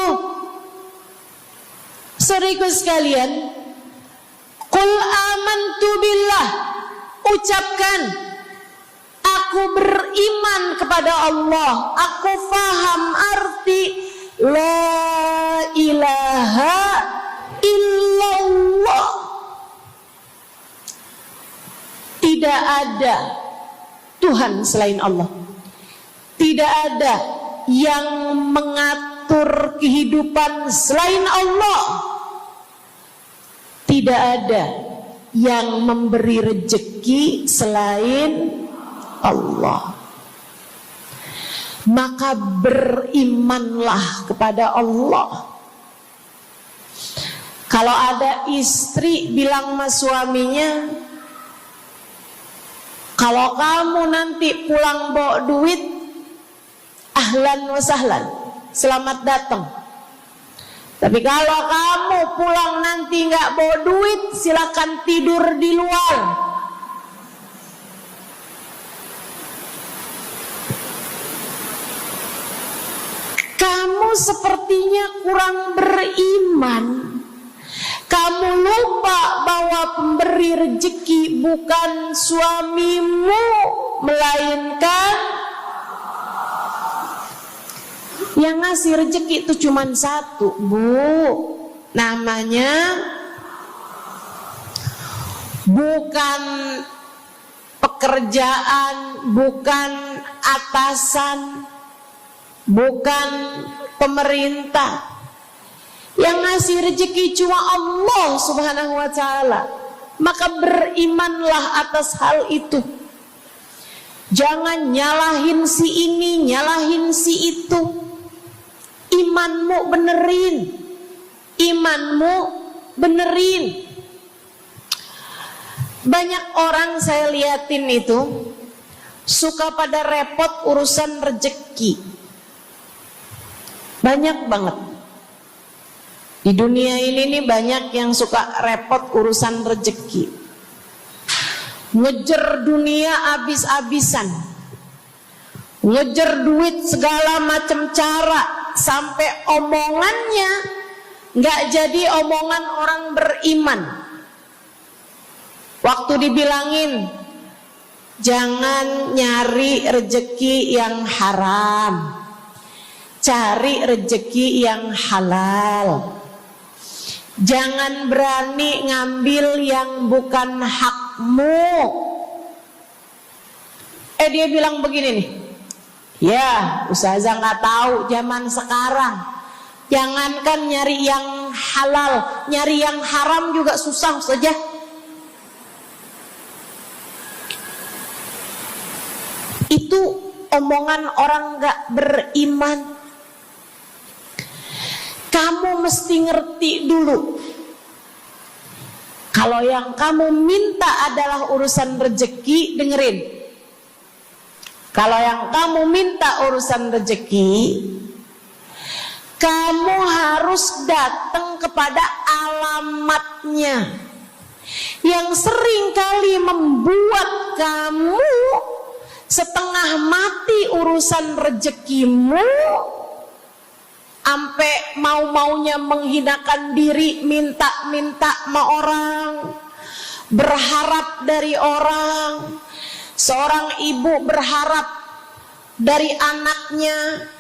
S3: Saudaraku sekalian, qul amantu billah, ucapkan aku beriman kepada Allah. Aku faham arti la ilaha illallah. Tidak ada Tuhan selain Allah. Tidak ada yang mengatur kehidupan selain Allah. Tidak ada yang memberi rezeki selain Allah. maka berimanlah kepada Allah. Kalau ada istri bilang sama suaminya, kalau kamu nanti pulang bawa duit, ahlan wa sahlan, selamat datang. Tapi kalau kamu pulang nanti nggak bawa duit, silakan tidur di luar. Kamu sepertinya kurang beriman. Kamu lupa bahwa pemberi rezeki bukan suamimu, melainkan yang ngasih rezeki itu cuma satu, Bu. Namanya bukan pekerjaan, bukan atasan, bukan pemerintah. Yang ngasih rezeki cuma Allah Subhanahu wa ta'ala. Maka berimanlah atas hal itu. Jangan nyalahin si ini, nyalahin si itu. Imanmu benerin. Imanmu benerin. Banyak orang saya liatin itu suka pada repot urusan rezeki. Banyak banget. Di dunia ini nih banyak yang suka repot urusan rezeki. Ngejar dunia abis-abisan. Ngejar duit segala macam cara. Sampai omongannya gak jadi omongan orang beriman. Waktu dibilangin, jangan nyari rezeki yang haram, cari rezeki yang halal. Jangan berani ngambil yang bukan hakmu. Dia bilang begini nih, ya Ustazah nggak tahu zaman sekarang. Jangankan nyari yang halal, nyari yang haram juga susah saja. Itu omongan orang nggak beriman. Kamu mesti ngerti dulu. Kalau yang kamu minta adalah urusan rezeki, dengerin. Kalau yang kamu minta urusan rezeki, kamu harus datang kepada alamatnya. Yang sering kali membuat kamu setengah mati urusan rezekimu, sampai mau-maunya menghinakan diri, minta-minta sama orang, berharap dari orang. Seorang ibu berharap dari anaknya,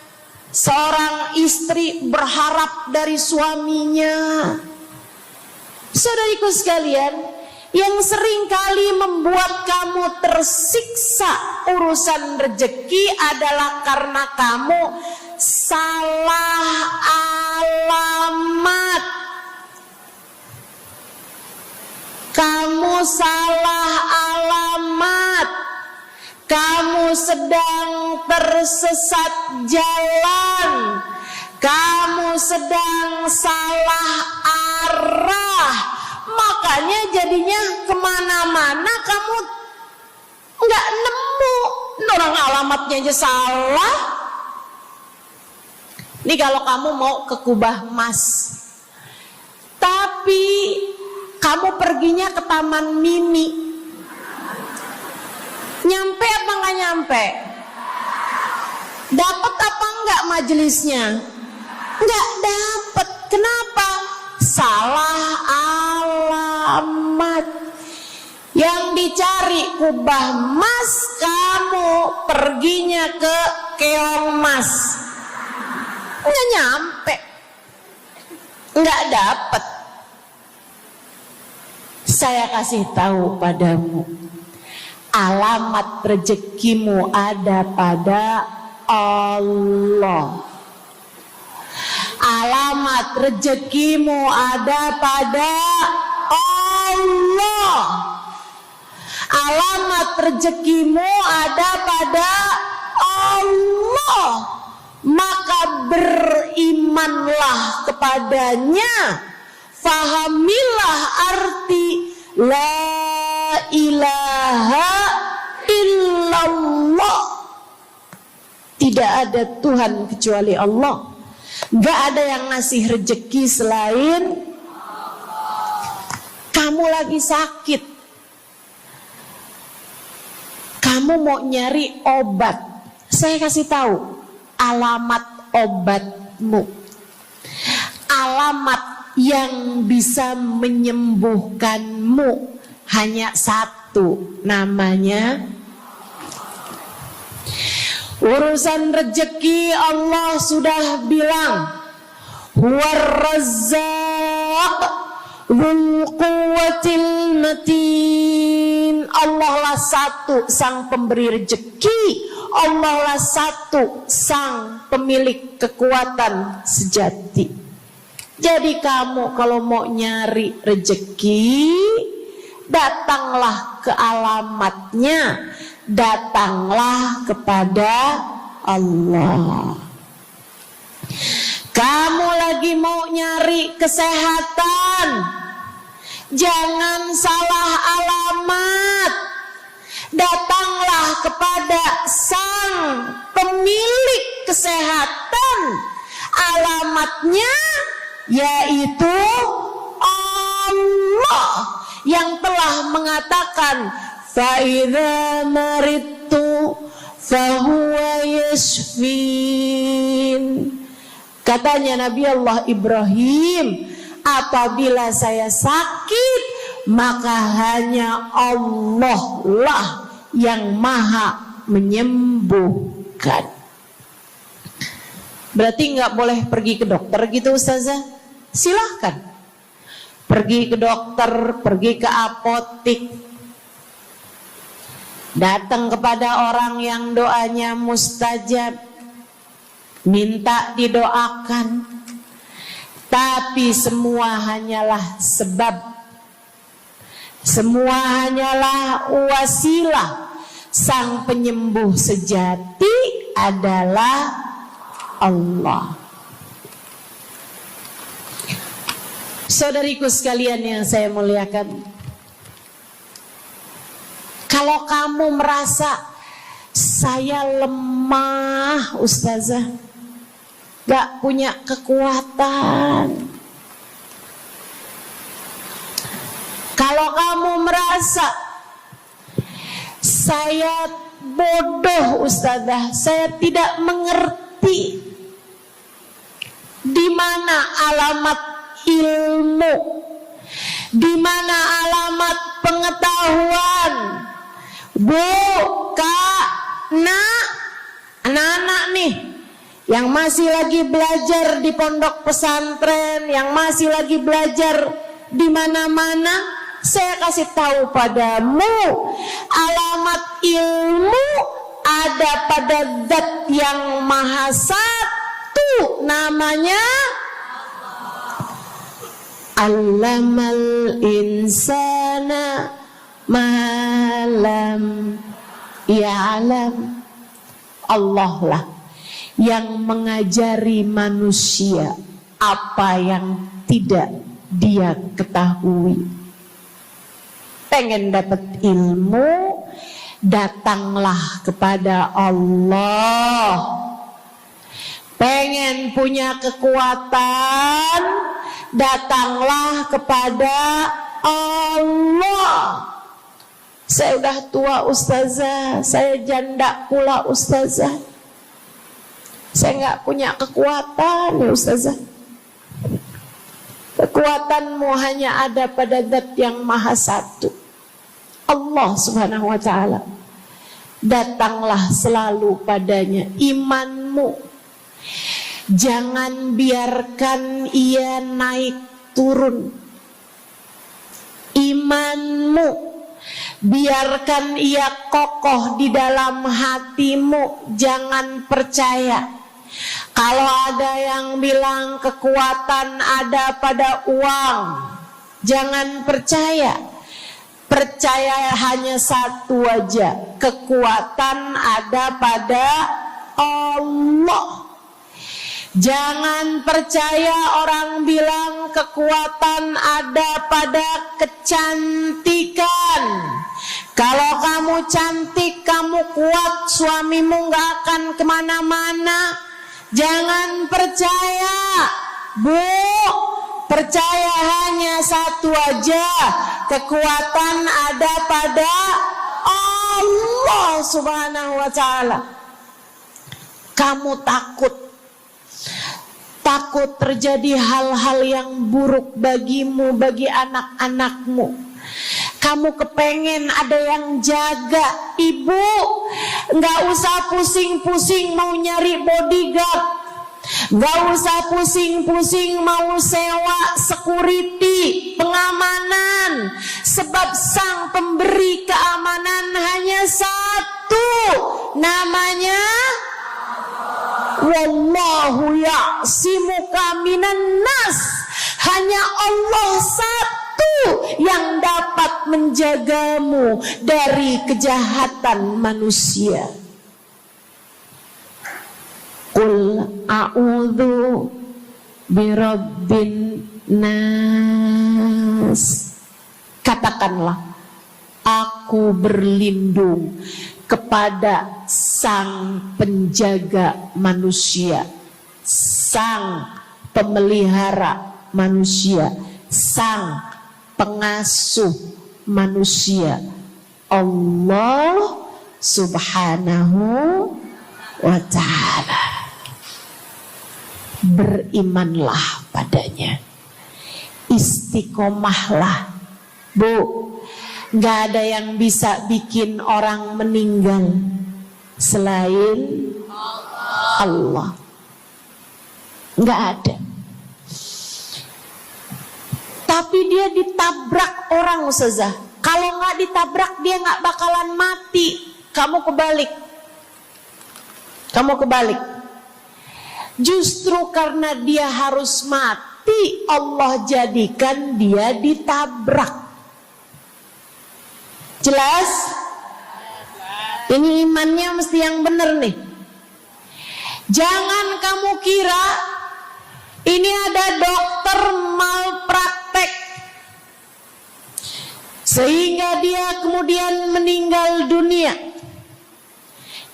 S3: seorang istri berharap dari suaminya. Saudariku sekalian, yang sering kali membuat kamu tersiksa urusan rezeki adalah karena kamu salah alamat. Kamu salah alamat. Kamu sedang tersesat jalan. Kamu sedang salah arah. Makanya jadinya kemana-mana kamu nggak nemu. Orang alamatnya aja salah. Ini kalau kamu mau ke Kubah Mas, tapi kamu perginya ke Taman Mini, nyampe apa nggak nyampe? Dapat apa nggak majelisnya? Nggak dapat. Kenapa? Salah alamat. Yang dicari Kubah Mas, kamu perginya ke Keong Mas. Nggak nyampe, nggak dapat. Saya kasih tahu padamu, alamat rezekimu ada pada Allah. Alamat rezekimu ada pada Allah. Alamat rezekimu ada pada Allah. Allah, maka berimanlah kepadanya. Fahamilah arti la ilaha illallah. Tidak ada Tuhan kecuali Allah. Gak ada yang ngasih rezeki selain. Kamu lagi sakit, kamu mau nyari obat, saya kasih tahu alamat obatmu. Alamat yang bisa menyembuhkanmu hanya satu, namanya urusan rezeki. Allah sudah bilang, huwar razzaq dzul quwwatil matin. Allah lah satu sang pemberi rezeki, Allah lah satu sang pemilik kekuatan sejati. Jadi kamu kalau mau nyari rezeki, datanglah ke alamatnya, datanglah kepada Allah. Kamu lagi mau nyari kesehatan, jangan salah alamat. Datanglah kepada sang pemilik kesehatan. Alamatnya yaitu Allah yang telah mengatakan, فَإِذَا مَرِضْتُ فَهُوَ يَشْفِينِ. Katanya Nabi Allah Ibrahim, apabila saya sakit, maka hanya Allah lah yang maha menyembuhkan. Berarti nggak boleh pergi ke dokter gitu Ustazah? Silahkan pergi ke dokter, pergi ke apotik, datang kepada orang yang doanya mustajab, minta didoakan. Tapi semua hanyalah sebab, semua hanyalah wasilah. Sang penyembuh sejati adalah Allah. Saudariku sekalian yang saya muliakan, kalau kamu merasa saya lemah Ustazah, gak punya kekuatan, kalau kamu merasa saya bodoh Ustazah, saya tidak mengerti di mana alamat ilmu, di mana alamat pengetahuan. Bu, Kak, Nak, anak-anak nih yang masih lagi belajar di pondok pesantren, yang masih lagi belajar di mana-mana, saya kasih tahu padamu, alamat ilmu ada pada Zat yang Maha Satu, namanya Allamal insana malam ya'lam. Allah lah yang mengajari manusia apa yang tidak dia ketahui. Pengen dapat ilmu, datanglah kepada Allah. Pengen punya kekuatan, datanglah kepada Allah. Saya udah tua Ustazah, saya janda pula Ustazah, saya nggak punya kekuatan ya Ustazah. Kekuatanmu hanya ada pada Zat yang Maha Satu, Allah Subhanahu wa Ta'ala. Datanglah selalu padanya. Imanmu jangan biarkan ia naik turun. Imanmu biarkan ia kokoh di dalam hatimu. Jangan percaya kalau ada yang bilang kekuatan ada pada uang. Jangan percaya. Percaya hanya satu aja, kekuatan ada pada Allah. Jangan percaya orang bilang kekuatan ada pada kecantikan. Kalau kamu cantik, kamu kuat, suamimu gak akan kemana-mana. Jangan percaya, Bu. Percaya hanya satu aja, kekuatan ada pada Allah Subhanahu wa ta'ala. Kamu takut terjadi hal-hal yang buruk bagimu, bagi anak-anakmu. Kamu kepengen ada yang jaga. Ibu gak usah pusing-pusing mau nyari bodyguard, gak usah pusing-pusing mau sewa security, pengamanan. Sebab sang pemberi keamanan hanya satu, namanya wallahu ya'simuka minan nas. Hanya Allah satu yang dapat menjagamu dari kejahatan manusia. Qul a'udzu birabbin nas. Katakanlah, aku berlindung kepada sang penjaga manusia, sang pemelihara manusia, sang pengasuh manusia, Allah Subhanahu wa ta'ala. Berimanlah padanya, istiqomahlah, Bu. Gak ada yang bisa bikin orang meninggal selain Allah. Gak ada. Tapi dia ditabrak orang, Ustazah. Kalau gak ditabrak dia gak bakalan mati. Kamu kebalik. Justru karena dia harus mati, Allah jadikan dia ditabrak. Jelas? Ini imannya mesti yang benar nih. Jangan kamu kira ini ada dokter malpraktek sehingga dia kemudian meninggal dunia.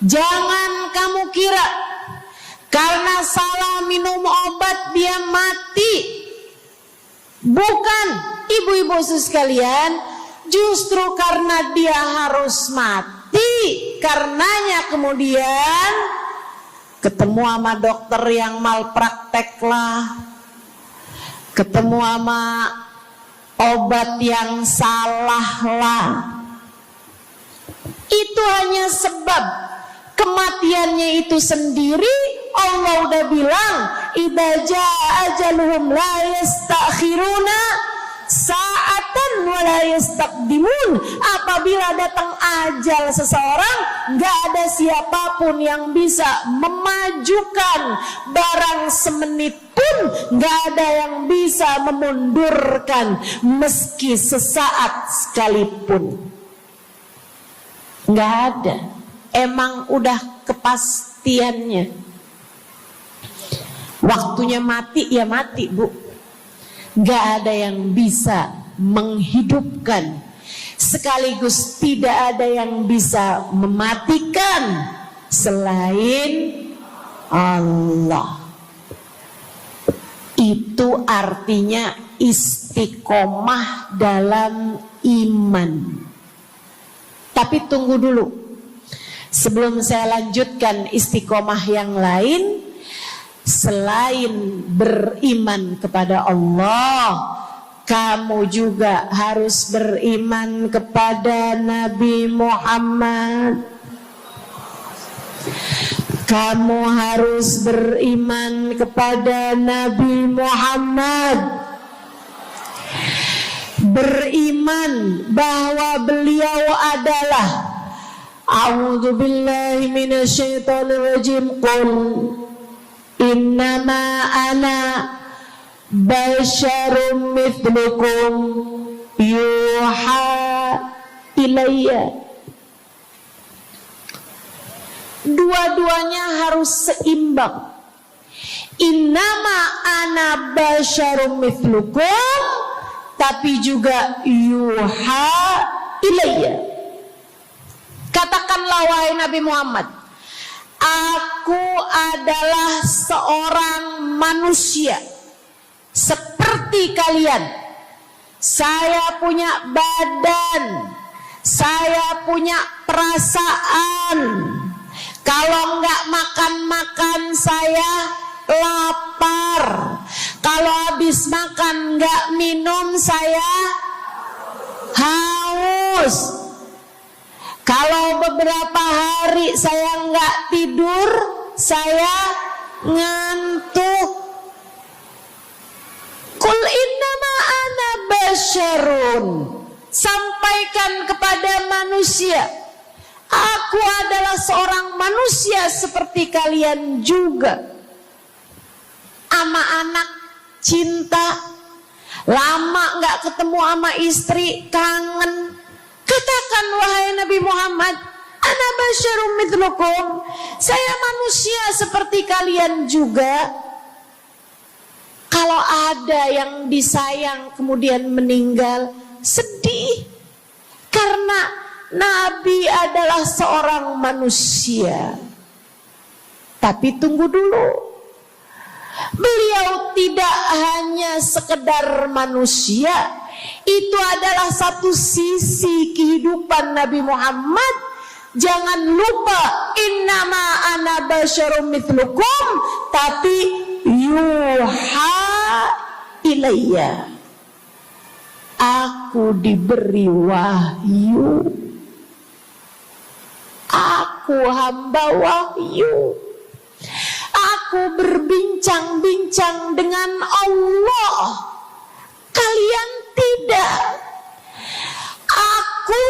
S3: Jangan kamu kira karena salah minum obat dia mati. Bukan, ibu-ibu sekalian. Justru karena dia harus mati, karenanya kemudian ketemu sama dokter yang malpraktek lah, ketemu sama obat yang salah lah. Itu hanya sebab kematiannya itu sendiri. Allah udah bilang, idza jaa ajaluhum la yastakhiruna sa'atan wa la yastaqdimun. Apabila datang ajal seseorang, gak ada siapapun yang bisa memajukan barang semenit pun, gak ada yang bisa memundurkan meski sesaat sekalipun. Gak ada. Emang udah kepastiannya. Waktunya mati ya mati, Bu. Gak ada yang bisa menghidupkan, sekaligus tidak ada yang bisa mematikan selain Allah. Itu artinya istiqomah dalam iman. Tapi tunggu dulu, sebelum saya lanjutkan istiqomah yang lain. Selain beriman kepada Allah, kamu juga harus beriman kepada Nabi Muhammad. Kamu harus beriman kepada Nabi Muhammad. Beriman bahwa beliau adalah, a'udzubillahi minasyaitonirrajim, qul innama ana basyarum mithlukum yuha ilayya Dua-duanya harus seimbang. Innama ana basyarum mithlukum, tapi juga yuha ilayya. Katakanlah wahai Nabi Muhammad, aku adalah seorang manusia seperti kalian. Saya punya badan, saya punya perasaan. Kalau nggak makan-makan saya lapar. Kalau habis makan nggak minum saya haus. Kalau beberapa hari saya nggak tidur saya ngantuk. Qul innama ana basyarun, sampaikan kepada manusia, aku adalah seorang manusia seperti kalian juga. Ama anak cinta, lama nggak ketemu sama istri kangen. Katakan wahai Nabi Muhammad, ana basyarum mithlukum, saya manusia seperti kalian juga. Kalau ada yang disayang kemudian meninggal, sedih. Karena Nabi adalah seorang manusia. Tapi tunggu dulu. Beliau tidak hanya sekedar manusia. Itu adalah satu sisi kehidupan Nabi Muhammad. Jangan lupa, innama ana basyarum mithlukum, tapi yuha ilayya, aku diberi wahyu, aku hamba wahyu, aku berbincang-bincang dengan Allah, kalian tidak. Aku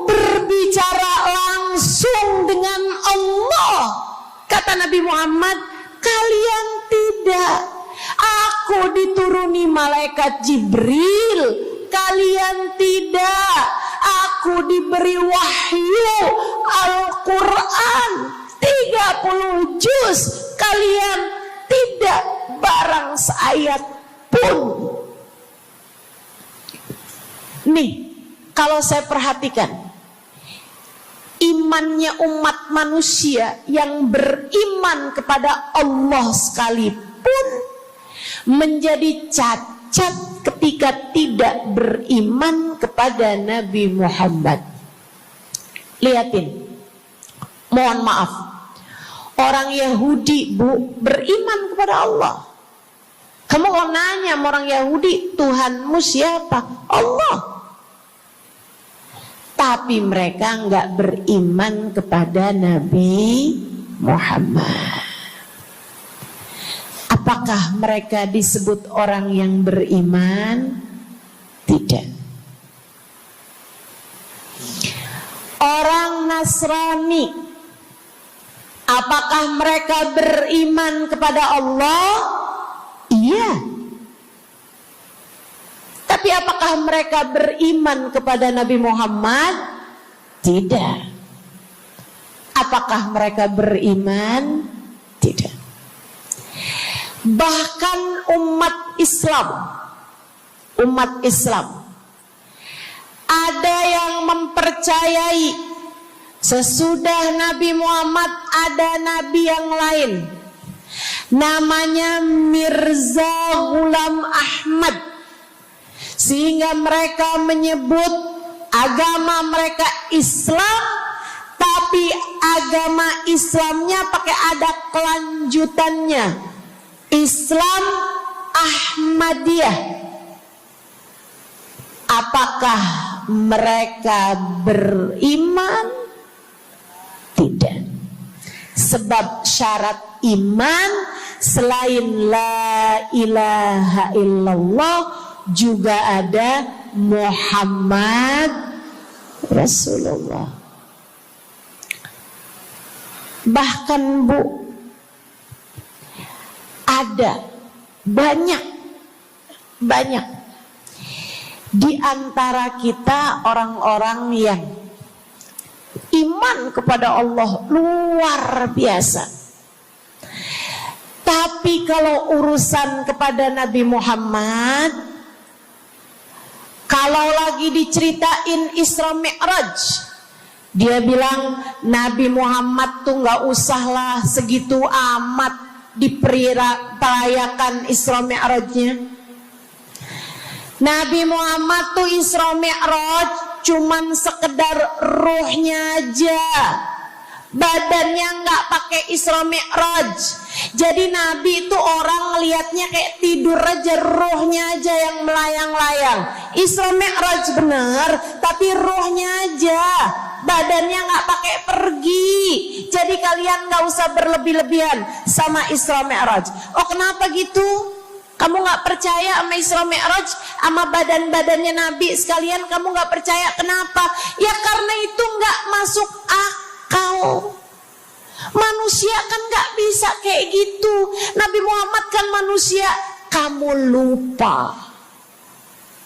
S3: berbicara langsung dengan Allah, kata Nabi Muhammad, kalian tidak. Aku dituruni malaikat Jibril, kalian tidak. Aku diberi wahyu Al-Quran 30 juz, kalian tidak barang seayat pun. Nih, kalau saya perhatikan, imannya umat manusia yang beriman kepada Allah sekalipun menjadi cacat ketika tidak beriman kepada Nabi Muhammad. Lihatin, mohon maaf, orang Yahudi beriman kepada Allah. Kamu kalau nanya sama orang Yahudi, Tuhanmu siapa? Allah. Tapi mereka nggak beriman kepada Nabi Muhammad. Apakah mereka disebut orang yang beriman? Tidak. Orang Nasrani, apakah mereka beriman kepada Allah? Iya. Tapi apakah mereka beriman kepada Nabi Muhammad? Tidak. Apakah mereka beriman? Tidak. Bahkan umat Islam ada yang mempercayai sesudah Nabi Muhammad ada nabi yang lain, namanya Mirza Ghulam Ahmad, sehingga mereka menyebut agama mereka Islam, tapi agama Islamnya pakai ada kelanjutannya, Islam Ahmadiyah. Apakah mereka beriman? Tidak. Sebab syarat iman selain la ilaha illallah juga ada Muhammad Rasulullah. Bahkan Bu, ada banyak di antara kita orang-orang yang Iman kepada Allah luar biasa. Tapi kalau urusan kepada Nabi Muhammad, kalau lagi diceritain Isra Mi'raj, dia bilang Nabi Muhammad tuh gak usahlah segitu amat diperayakan Isra Mi'rajnya. Nabi Muhammad tuh Isra Mi'raj cuman sekedar ruhnya aja, badannya nggak pakai Isra Mi'raj. Jadi Nabi itu orang ngelihatnya kayak tidur aja, ruhnya aja yang melayang-layang. Isra Mi'raj bener, tapi ruhnya aja, badannya nggak pakai pergi. Jadi kalian nggak usah berlebih-lebihan sama Isra Mi'raj. Oh kenapa gitu? Kamu gak percaya sama Isra Mi'raj, sama badan-badannya Nabi sekalian, kamu gak percaya, kenapa? Ya karena itu gak masuk akal. Manusia kan gak bisa kayak gitu. Nabi Muhammad kan manusia. Kamu lupa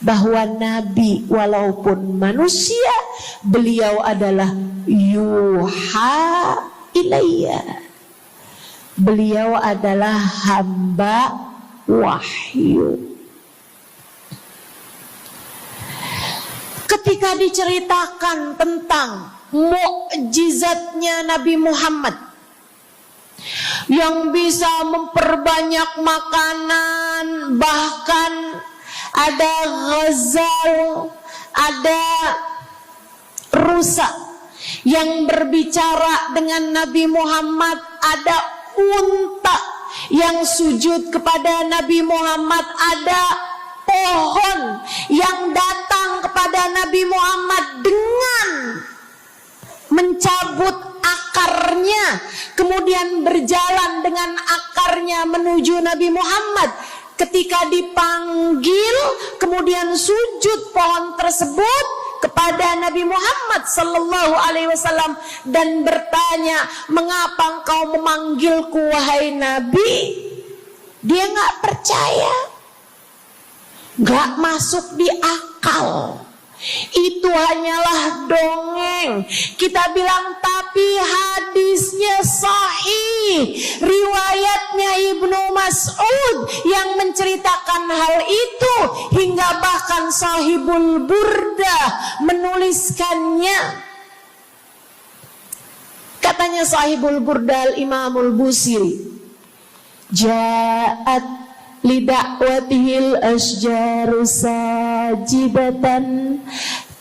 S3: bahwa Nabi walaupun manusia, beliau adalah yuha ilayya. Beliau adalah hamba wahyu. Ketika diceritakan tentang mukjizatnya Nabi Muhammad yang bisa memperbanyak makanan, bahkan ada ghazal, ada rusa yang berbicara dengan Nabi Muhammad, ada unta yang sujud kepada Nabi Muhammad, ada pohon yang datang kepada Nabi Muhammad dengan mencabut akarnya, kemudian berjalan dengan akarnya menuju Nabi Muhammad. Ketika dipanggil, kemudian sujud pohon tersebut kepada Nabi Muhammad sallallahu alaihi wasallam dan bertanya, "Mengapa engkau memanggilku wahai Nabi?" Dia nggak percaya, nggak masuk di akal. Itu hanyalah dongeng. Kita bilang tapi hadisnya sahih. Riwayatnya Ibnu Mas'ud yang menceritakan hal itu, hingga bahkan Sahibul Burdah menuliskannya. Katanya Sahibul Burdah Imamul Busiri, ja'at lidakwatihil asjaru sajidatan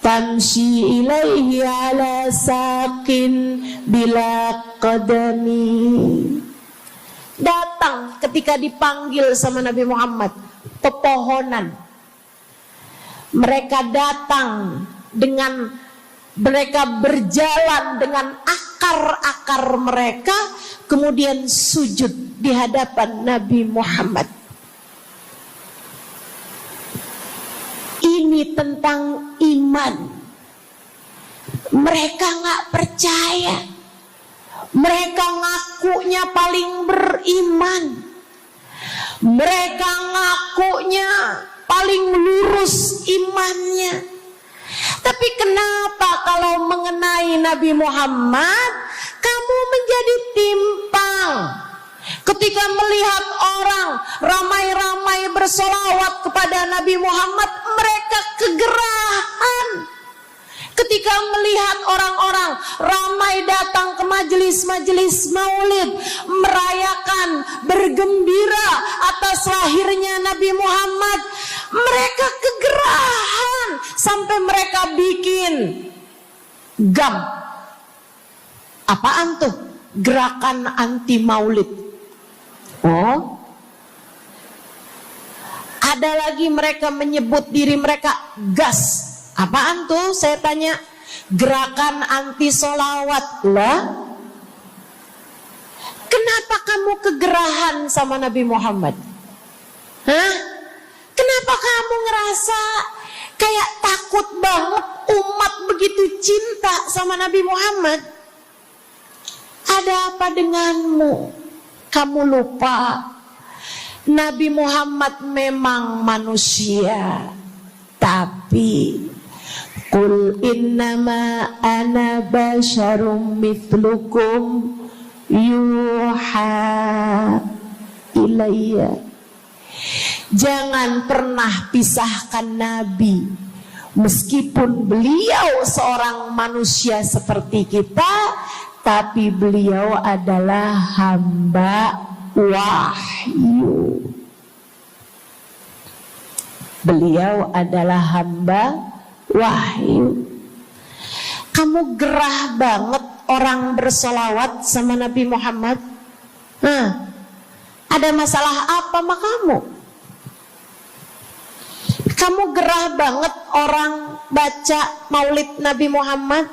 S3: tamshi ilaihi ala saqin bila qadami. Datang ketika dipanggil sama Nabi Muhammad pepohonan. Mereka datang dengan, mereka berjalan dengan akar-akar mereka, kemudian sujud di hadapan Nabi Muhammad. Ini tentang iman. Mereka gak percaya. Mereka ngakunya paling beriman. Mereka ngakunya paling lurus imannya. Tapi kenapa kalau mengenai Nabi Muhammad kamu menjadi timpang? Ketika melihat orang ramai-ramai bersolawat kepada Nabi Muhammad, mereka kegerahan. Ketika melihat orang-orang ramai datang ke majelis-majelis maulid, merayakan, bergembira atas lahirnya Nabi Muhammad, mereka kegerahan sampai mereka bikin GAM. Apaan tuh? Gerakan anti maulid. Oh, ada lagi mereka menyebut diri mereka GAS. Apaan tuh? Saya tanya. Gerakan anti solawat lah. Kenapa kamu kegerahan sama Nabi Muhammad? Hah? Kenapa kamu ngerasa kayak takut banget umat begitu cinta sama Nabi Muhammad? Ada apa denganmu? Kamu lupa Nabi Muhammad memang manusia, tapi Qul innama ana basyarum mithlukum yuha ilayya. Jangan pernah pisahkan Nabi, meskipun beliau seorang manusia seperti kita, tapi beliau adalah hamba wahyu. Beliau adalah hamba wahyu. Kamu gerah banget orang bersolawat sama Nabi Muhammad. Ada masalah apa sama kamu? Kamu gerah banget orang baca maulid Nabi Muhammad.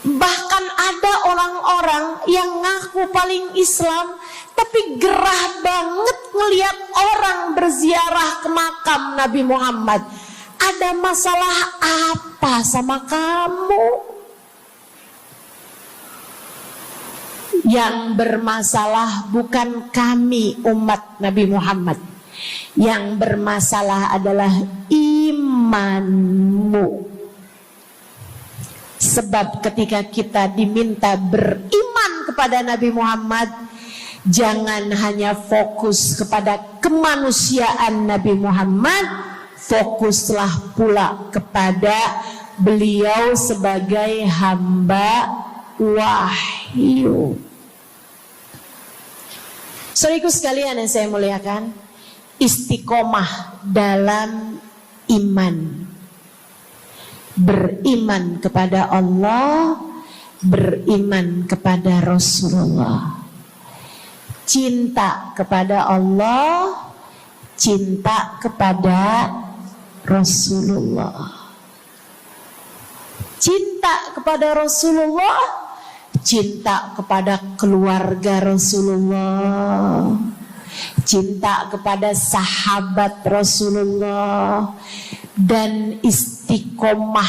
S3: Bahkan ada orang-orang yang ngaku paling Islam, tapi gerah banget ngelihat orang berziarah ke makam Nabi Muhammad. Ada masalah apa sama kamu? Yang bermasalah bukan kami umat Nabi Muhammad. Yang bermasalah adalah imanmu. Sebab ketika kita diminta beriman kepada Nabi Muhammad, jangan hanya fokus kepada kemanusiaan Nabi Muhammad, fokuslah pula kepada beliau sebagai hamba wahyu. Saudaraku sekalian yang saya muliakan, istiqomah dalam iman. Beriman kepada Allah, beriman kepada Rasulullah. Cinta kepada Allah, cinta kepada Rasulullah. Cinta kepada Rasulullah, cinta kepada keluarga Rasulullah, cinta kepada sahabat Rasulullah, dan istiqomahlah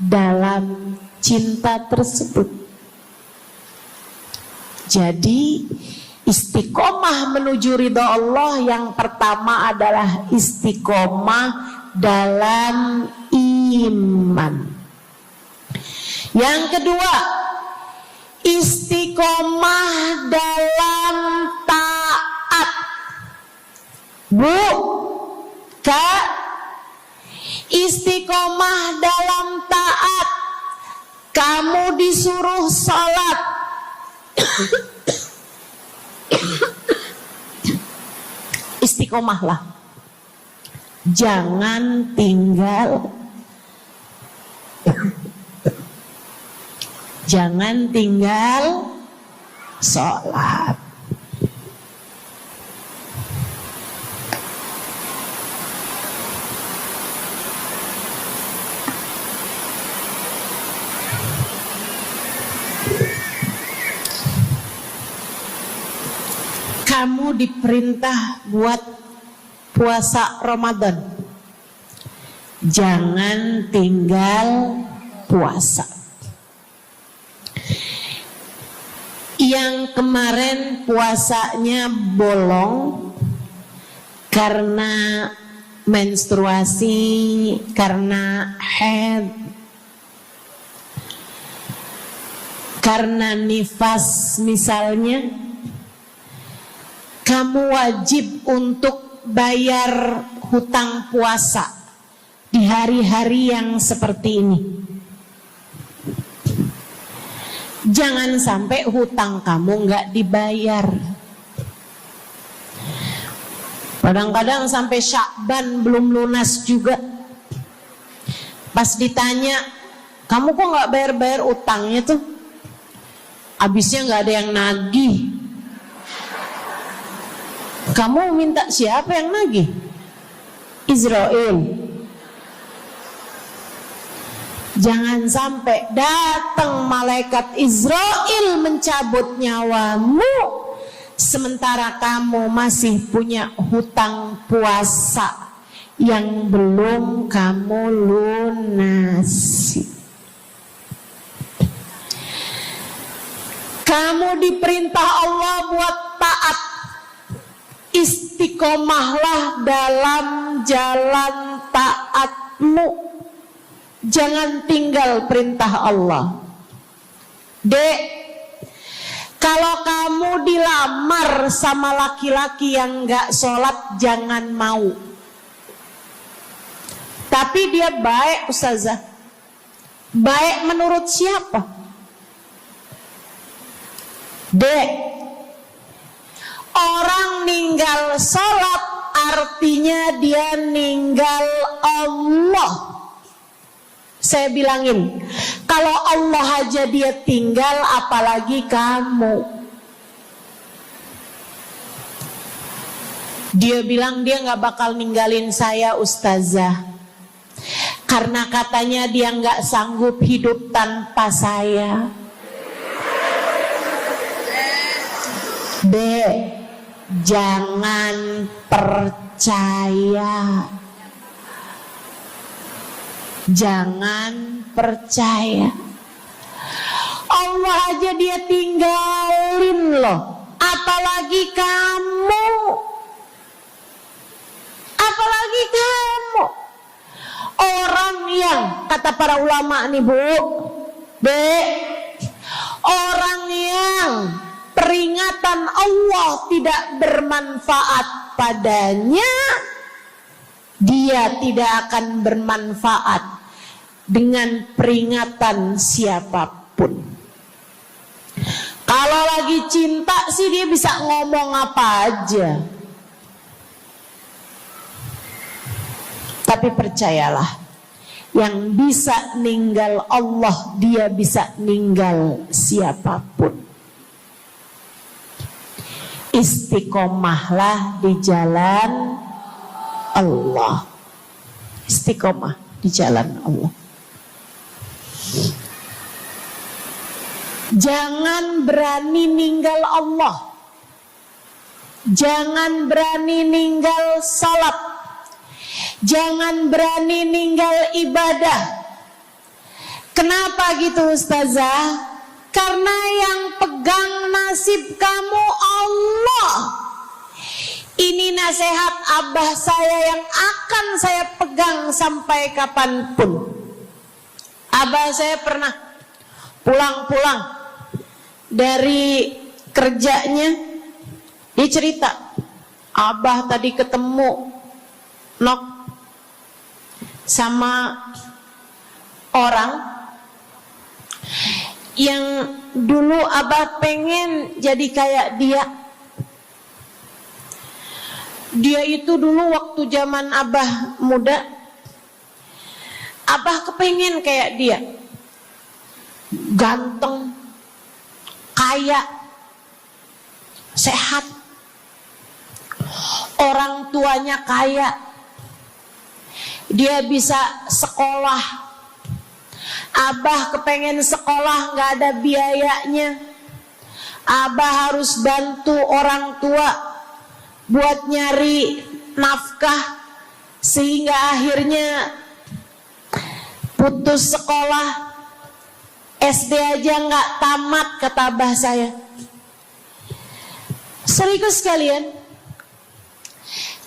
S3: dalam cinta tersebut. Jadi istiqomah menuju ridha Allah yang pertama adalah istiqomah dalam iman. Yang kedua, istiqomah dalam taat. Bu, Kak, istiqomah dalam taat. Kamu disuruh salat, istiqomahlah. Jangan tinggal sholat. Kamu diperintah buat puasa Ramadan, jangan tinggal puasa. Yang kemarin puasanya bolong karena menstruasi, karena haid, karena nifas misalnya, kamu wajib untuk bayar hutang puasa di hari-hari yang seperti ini. Jangan sampai hutang kamu nggak dibayar. Kadang-kadang sampai Syakban belum lunas juga. Pas ditanya, kamu kok nggak bayar-bayar utangnya tuh? Habisnya nggak ada yang nagih. Kamu minta siapa yang nagih? Israel. Jangan sampai datang malaikat Israel mencabut nyawamu, sementara kamu masih punya hutang puasa yang belum kamu lunasi. Kamu diperintah Allah buat taat. Istiqomahlah dalam jalan taat anakmu jangan tinggal perintah Allah. Dek, kalau kamu dilamar sama laki-laki yang gak sholat, jangan mau. Tapi dia baik, Ustazah. Baik menurut siapa? Dek, orang ninggal sholat artinya dia ninggal Allah. Saya bilangin, kalau Allah aja dia tinggal, apalagi kamu. Dia bilang dia gak bakal ninggalin saya, Ustazah, karena katanya dia gak sanggup hidup tanpa saya. Dek, jangan percaya. Jangan percaya. Allah aja dia tinggalin loh, apalagi kamu. Apalagi kamu. Orang yang, kata para ulama nih Bu, orang yang peringatan Allah tidak bermanfaat padanya, dia tidak akan bermanfaat dengan peringatan siapapun. Kalau lagi cinta sih dia bisa ngomong apa aja. Tapi percayalah, yang bisa ninggal Allah, dia bisa ninggal siapapun. Istiqomahlah di jalan Allah. Istiqomah di jalan Allah. Jangan berani ninggal Allah. Jangan berani ninggal salat. Jangan berani ninggal ibadah. Kenapa gitu Ustazah? Karena yang pegang nasib kamu Allah. Ini nasihat abah saya yang akan saya pegang sampai kapanpun. Abah saya pernah pulang-pulang dari kerjanya, dia cerita, abah tadi ketemu sama orang yang dulu abah pengen jadi kayak dia. Dia itu dulu waktu zaman abah muda, abah kepengen kayak dia, ganteng, kaya, sehat, orang tuanya kaya, dia bisa sekolah. Abah kepengen sekolah, gak ada biayanya. Abah harus bantu orang tua buat nyari nafkah, sehingga akhirnya putus sekolah. SD aja gak tamat, kata abah saya. Serius sekalian,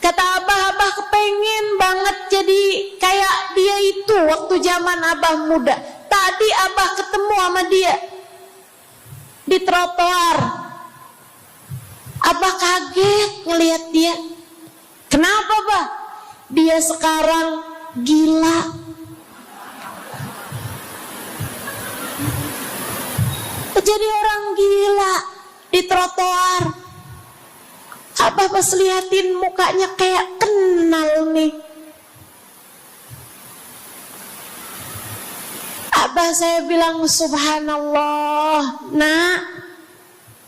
S3: kata abah kepengen banget jadi kayak dia itu waktu zaman abah muda. Tadi abah ketemu sama dia di trotoar. Abah kaget ngelihat dia. Kenapa bah? Dia sekarang gila. Jadi orang gila di trotoar. Abah pas liatin mukanya kayak kenal nih. Abah saya bilang subhanallah. Nah,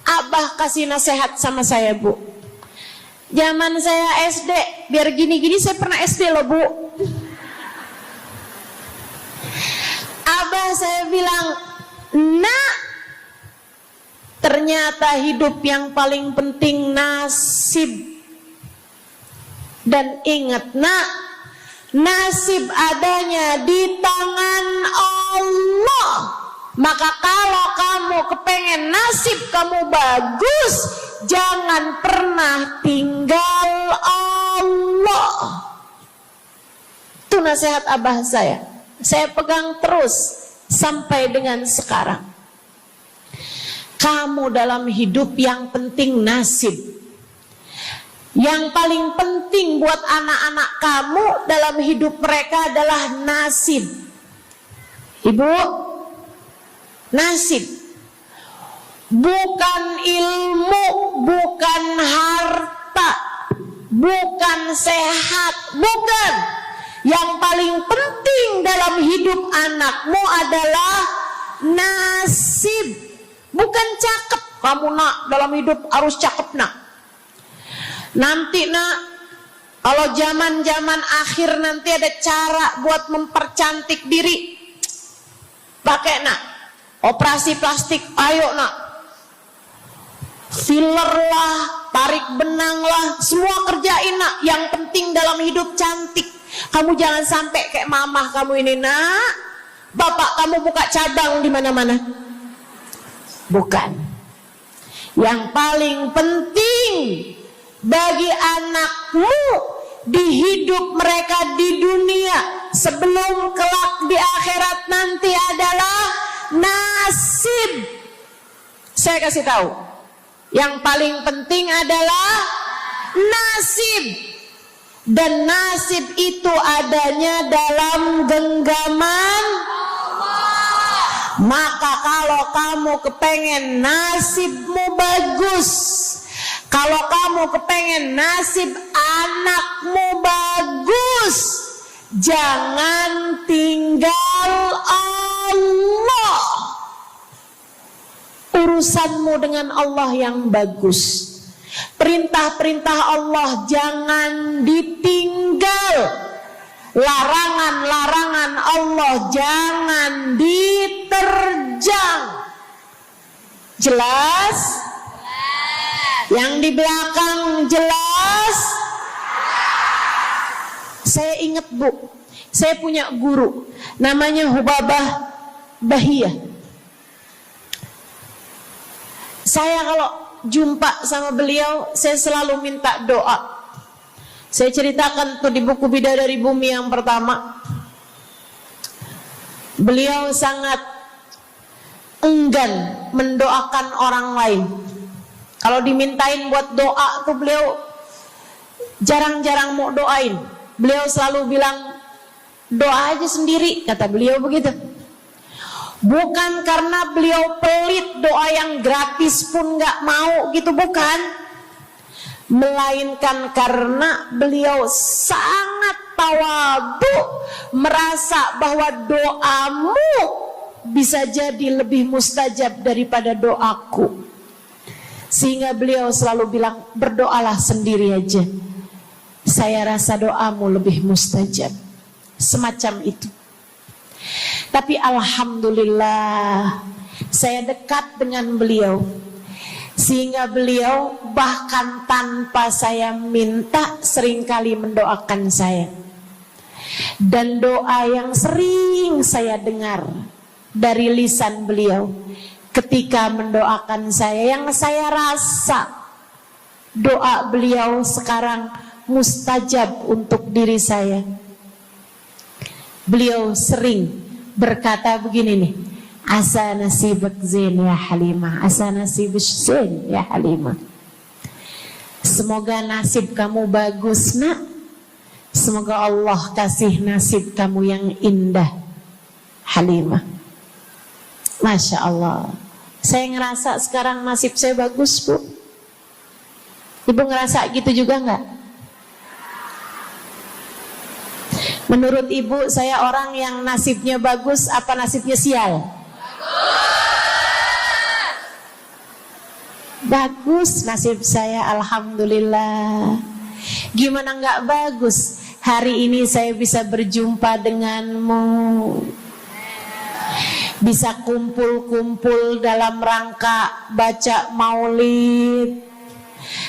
S3: abah kasih nasihat sama saya Bu. Zaman saya SD, biar gini-gini saya pernah SD loh Bu. Abah saya bilang, nah, ternyata hidup yang paling penting nasib. Dan ingat nak, nasib adanya di tangan Allah. Maka kalau kamu kepengen nasib kamu bagus, jangan pernah tinggal Allah. Itu Itu nasihat abah saya pegang terus sampai dengan sekarang. Kamu dalam hidup yang penting nasib. Yang paling penting buat anak-anak kamu dalam hidup mereka adalah nasib. Ibu, nasib. Bukan ilmu, bukan harta, bukan sehat, bukan. Yang paling penting dalam hidup anakmu adalah nasib. Bukan cakep. Kamu nak dalam hidup harus cakep nak. Nanti nak, kalau zaman-zaman akhir nanti ada cara buat mempercantik diri. Pakai nak, operasi plastik, ayo nak. Filler lah, tarik benang lah, semua kerjain nak. Yang penting dalam hidup cantik. Kamu jangan sampai kayak mamah kamu ini nak. Bapak kamu buka cabang di mana-mana. Bukan. Yang paling penting bagi anakmu di hidup mereka di dunia sebelum kelak di akhirat nanti adalah nasib. Saya kasih tahu, yang paling penting adalah nasib. Dan nasib itu adanya dalam genggaman Allah. Maka kalau kamu kepengen nasibmu bagus, kalau kamu kepengen nasib anakmu bagus, jangan tinggal Allah. Urusanmu dengan Allah yang bagus. Perintah-perintah Allah jangan ditinggal. Larangan-larangan Allah jangan diterjang. Jelas? Yang di belakang jelas? Saya ingat Bu, saya punya guru namanya Hubabah Bahiyah. Saya kalau jumpa sama beliau, saya selalu minta doa. Saya ceritakan tuh di buku Bidadari Bumi yang pertama. Beliau sangat enggan mendoakan orang lain. Kalau dimintain buat doa tuh beliau jarang-jarang mau doain. Beliau selalu bilang, doa aja sendiri, kata beliau begitu. Bukan karena beliau pelit, doa yang gratis pun gak mau gitu, bukan. Melainkan karena beliau sangat tawadhu, merasa bahwa doamu bisa jadi lebih mustajab daripada doaku. Sehingga beliau selalu bilang, berdoalah sendiri aja, saya rasa doamu lebih mustajab. Semacam itu. Tapi alhamdulillah saya dekat dengan beliau, sehingga beliau bahkan tanpa saya minta seringkali mendoakan saya. Dan doa yang sering saya dengar dari lisan beliau ketika mendoakan saya, yang saya rasa doa beliau sekarang mustajab untuk diri saya. Beliau sering berkata begini nih, asa nasibak zain ya Halimah, asa nasibak zain ya Halimah. Semoga nasib kamu bagus nak, semoga Allah kasih nasib kamu yang indah Halimah. Masya Allah, saya ngerasa sekarang nasib saya bagus Bu. Ibu ngerasa gitu juga nggak? Menurut ibu, saya orang yang nasibnya bagus apa nasibnya sial? Bagus nasib saya, alhamdulillah. Gimana nggak bagus? Hari ini saya bisa berjumpa denganmu, bisa kumpul-kumpul dalam rangka baca maulid,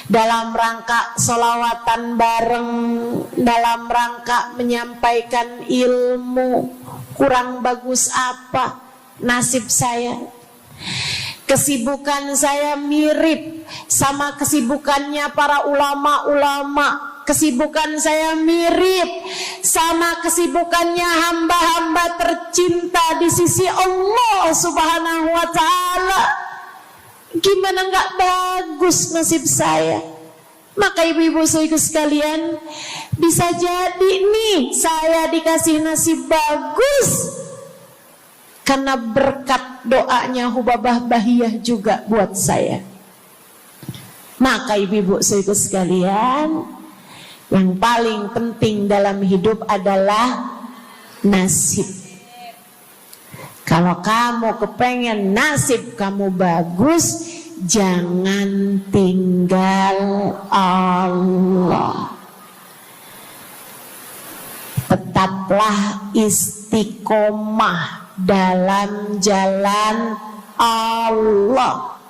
S3: dalam rangka sholawatan bareng, dalam rangka menyampaikan ilmu. Kurang bagus apa nasib saya? Kesibukan saya mirip sama kesibukannya para ulama-ulama. kesibukan saya mirip sama kesibukannya hamba-hamba tercinta di sisi Allah Subhanahu wa ta'ala. Gimana nggak bagus nasib saya? Maka ibu-ibu saudaraku sekalian, bisa jadi nih saya dikasih nasib bagus karena berkat doanya Hubabah Bahiyah juga buat saya. Maka ibu-ibu saudaraku sekalian, yang paling penting dalam hidup adalah nasib. Kalau kamu kepengen nasib kamu bagus, jangan tinggal Allah. Tetaplah istiqomah dalam jalan Allah.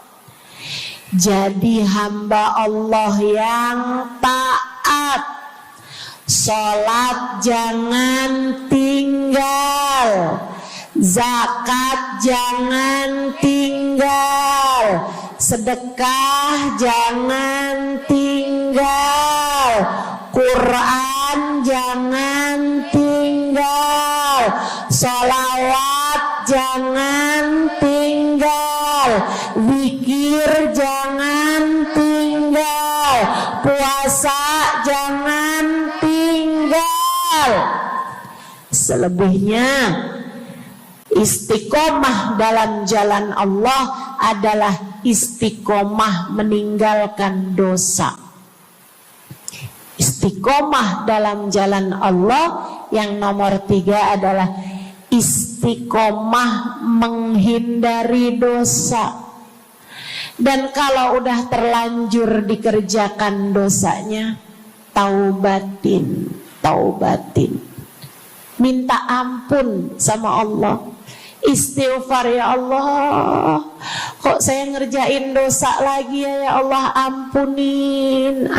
S3: Jadi hamba Allah yang taat. Sholat jangan tinggal, zakat jangan tinggal, sedekah jangan tinggal, Quran jangan tinggal, sholawat jangan tinggal, zikir jangan tinggal, puasa jangan tinggal. Selebihnya istiqomah dalam jalan Allah adalah istiqomah meninggalkan dosa. Istiqomah dalam jalan Allah yang nomor 3 adalah istiqomah menghindari dosa. Dan kalau udah terlanjur dikerjakan dosanya, taubatin. Minta ampun sama Allah. Istighfar, ya Allah, kok saya ngerjain dosa lagi ya Allah, ampunin.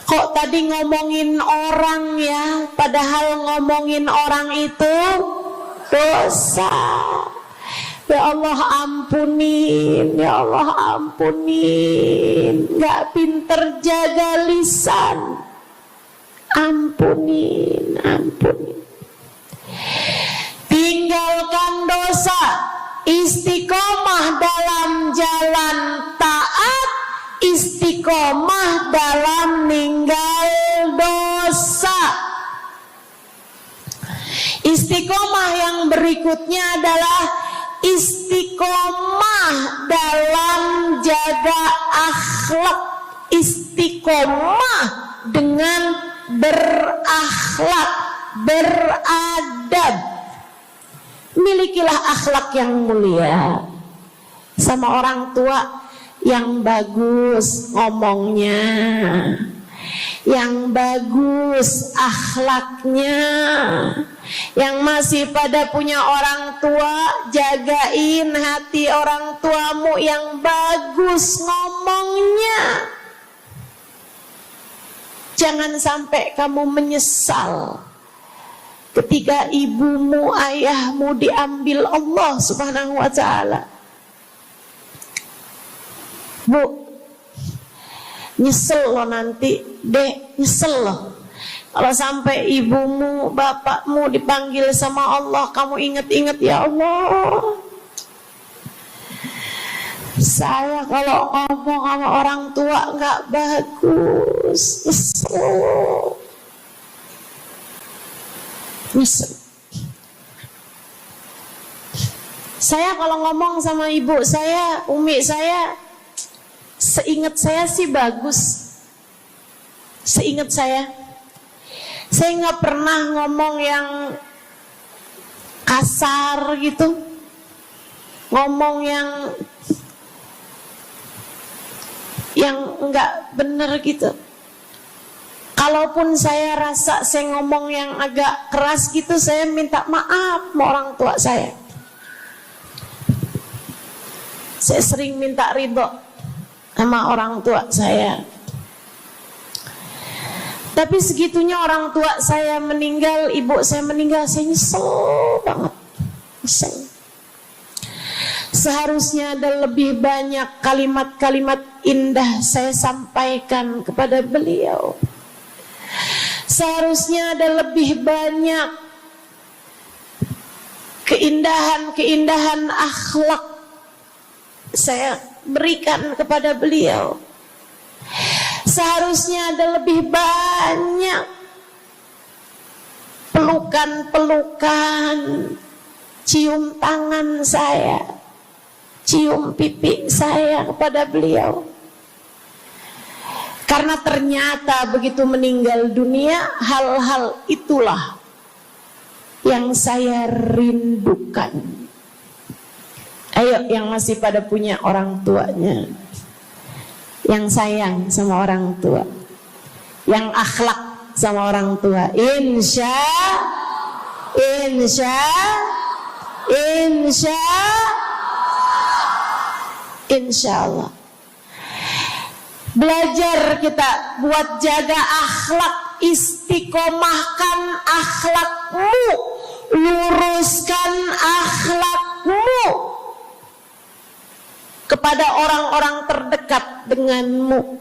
S3: Kok tadi ngomongin orang ya, padahal ngomongin orang itu dosa. Ya Allah ampunin, ya Allah ampunin. Gak pinter jaga lisan. Ampunin. Tinggalkan dosa, istiqomah dalam jalan taat, istiqomah dalam ninggal dosa. Istiqomah yang berikutnya adalah istiqomah dalam jaga akhlak, istiqomah dengan berakhlak, beradab. Milikilah akhlak yang mulia. Sama orang tua yang bagus ngomongnya, yang bagus akhlaknya. Yang masih pada punya orang tua, jagain hati orang tuamu yang bagus ngomongnya. Jangan sampai kamu menyesal ketika ibumu, ayahmu diambil Allah Subhanahu wa ta'ala. Bu, nyesel lo nanti, dek, nyesel lo kalau sampai ibumu, bapakmu dipanggil sama Allah. Kamu ingat-ingat, ya Allah, saya kalau ngomong sama orang tua nggak bagus, nyesel. Saya kalau ngomong sama ibu saya, umi saya, seingat saya sih bagus. Seingat saya nggak pernah ngomong yang kasar gitu, ngomong yang nggak bener gitu. Kalaupun saya rasa saya ngomong yang agak keras gitu, saya minta maaf sama orang tua saya. Saya sering minta ridho sama orang tua saya. Tapi segitunya orang tua saya meninggal, ibu saya meninggal, saya nyesel banget. Nyesel. Seharusnya ada lebih banyak kalimat-kalimat indah saya sampaikan kepada beliau. Seharusnya ada lebih banyak keindahan-keindahan akhlak saya berikan kepada beliau. Seharusnya ada lebih banyak pelukan-pelukan, cium tangan saya, cium pipi saya kepada beliau. Karena ternyata begitu meninggal dunia, hal-hal itulah yang saya rindukan. Ayo yang masih pada punya orang tuanya, yang sayang sama orang tua, yang akhlak sama orang tua, insya Allah. Belajar kita buat jaga akhlak, istiqomahkan akhlakmu, luruskan akhlakmu kepada orang-orang terdekat denganmu.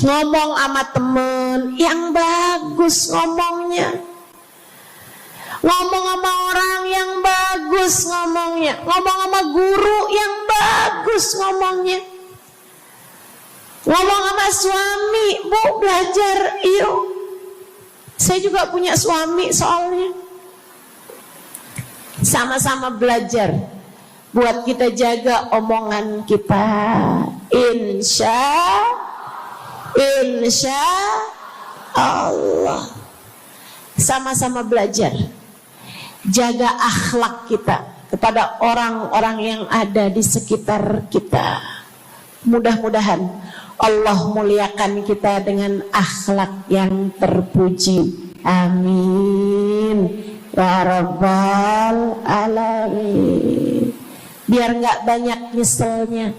S3: Ngomong sama temen yang bagus ngomongnya, ngomong sama orang yang bagus ngomongnya, ngomong sama guru yang bagus ngomongnya, ngomong sama suami, bu belajar yuk. Saya juga punya suami soalnya. Sama-sama belajar buat kita jaga omongan kita. Insya Allah. Sama-sama belajar jaga akhlak kita kepada orang-orang yang ada di sekitar kita. Mudah-mudahan Allah muliakan kita dengan akhlak yang terpuji. Amin ya rabbal alamin. Biar nggak banyak nyeselnya,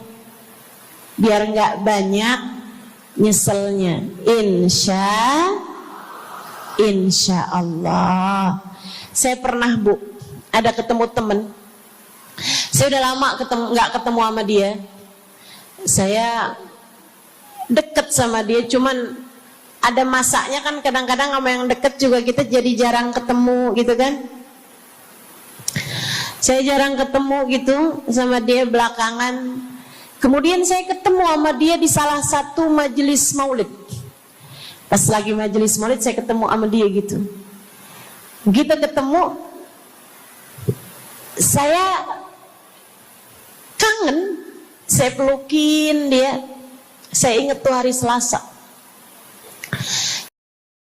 S3: biar nggak banyak nyeselnya. Insya Allah. Saya pernah bu, ada ketemu temen. Saya udah lama nggak ketemu sama dia. Saya deket sama dia, cuman ada masanya kan kadang-kadang sama yang deket juga kita jadi jarang ketemu gitu kan. Saya jarang ketemu gitu sama dia belakangan. Kemudian saya ketemu sama dia di salah satu majelis maulid. Pas lagi majelis maulid saya ketemu sama dia gitu. Kita ketemu, saya kangen, saya pelukin dia. Saya ingat tuh hari Selasa.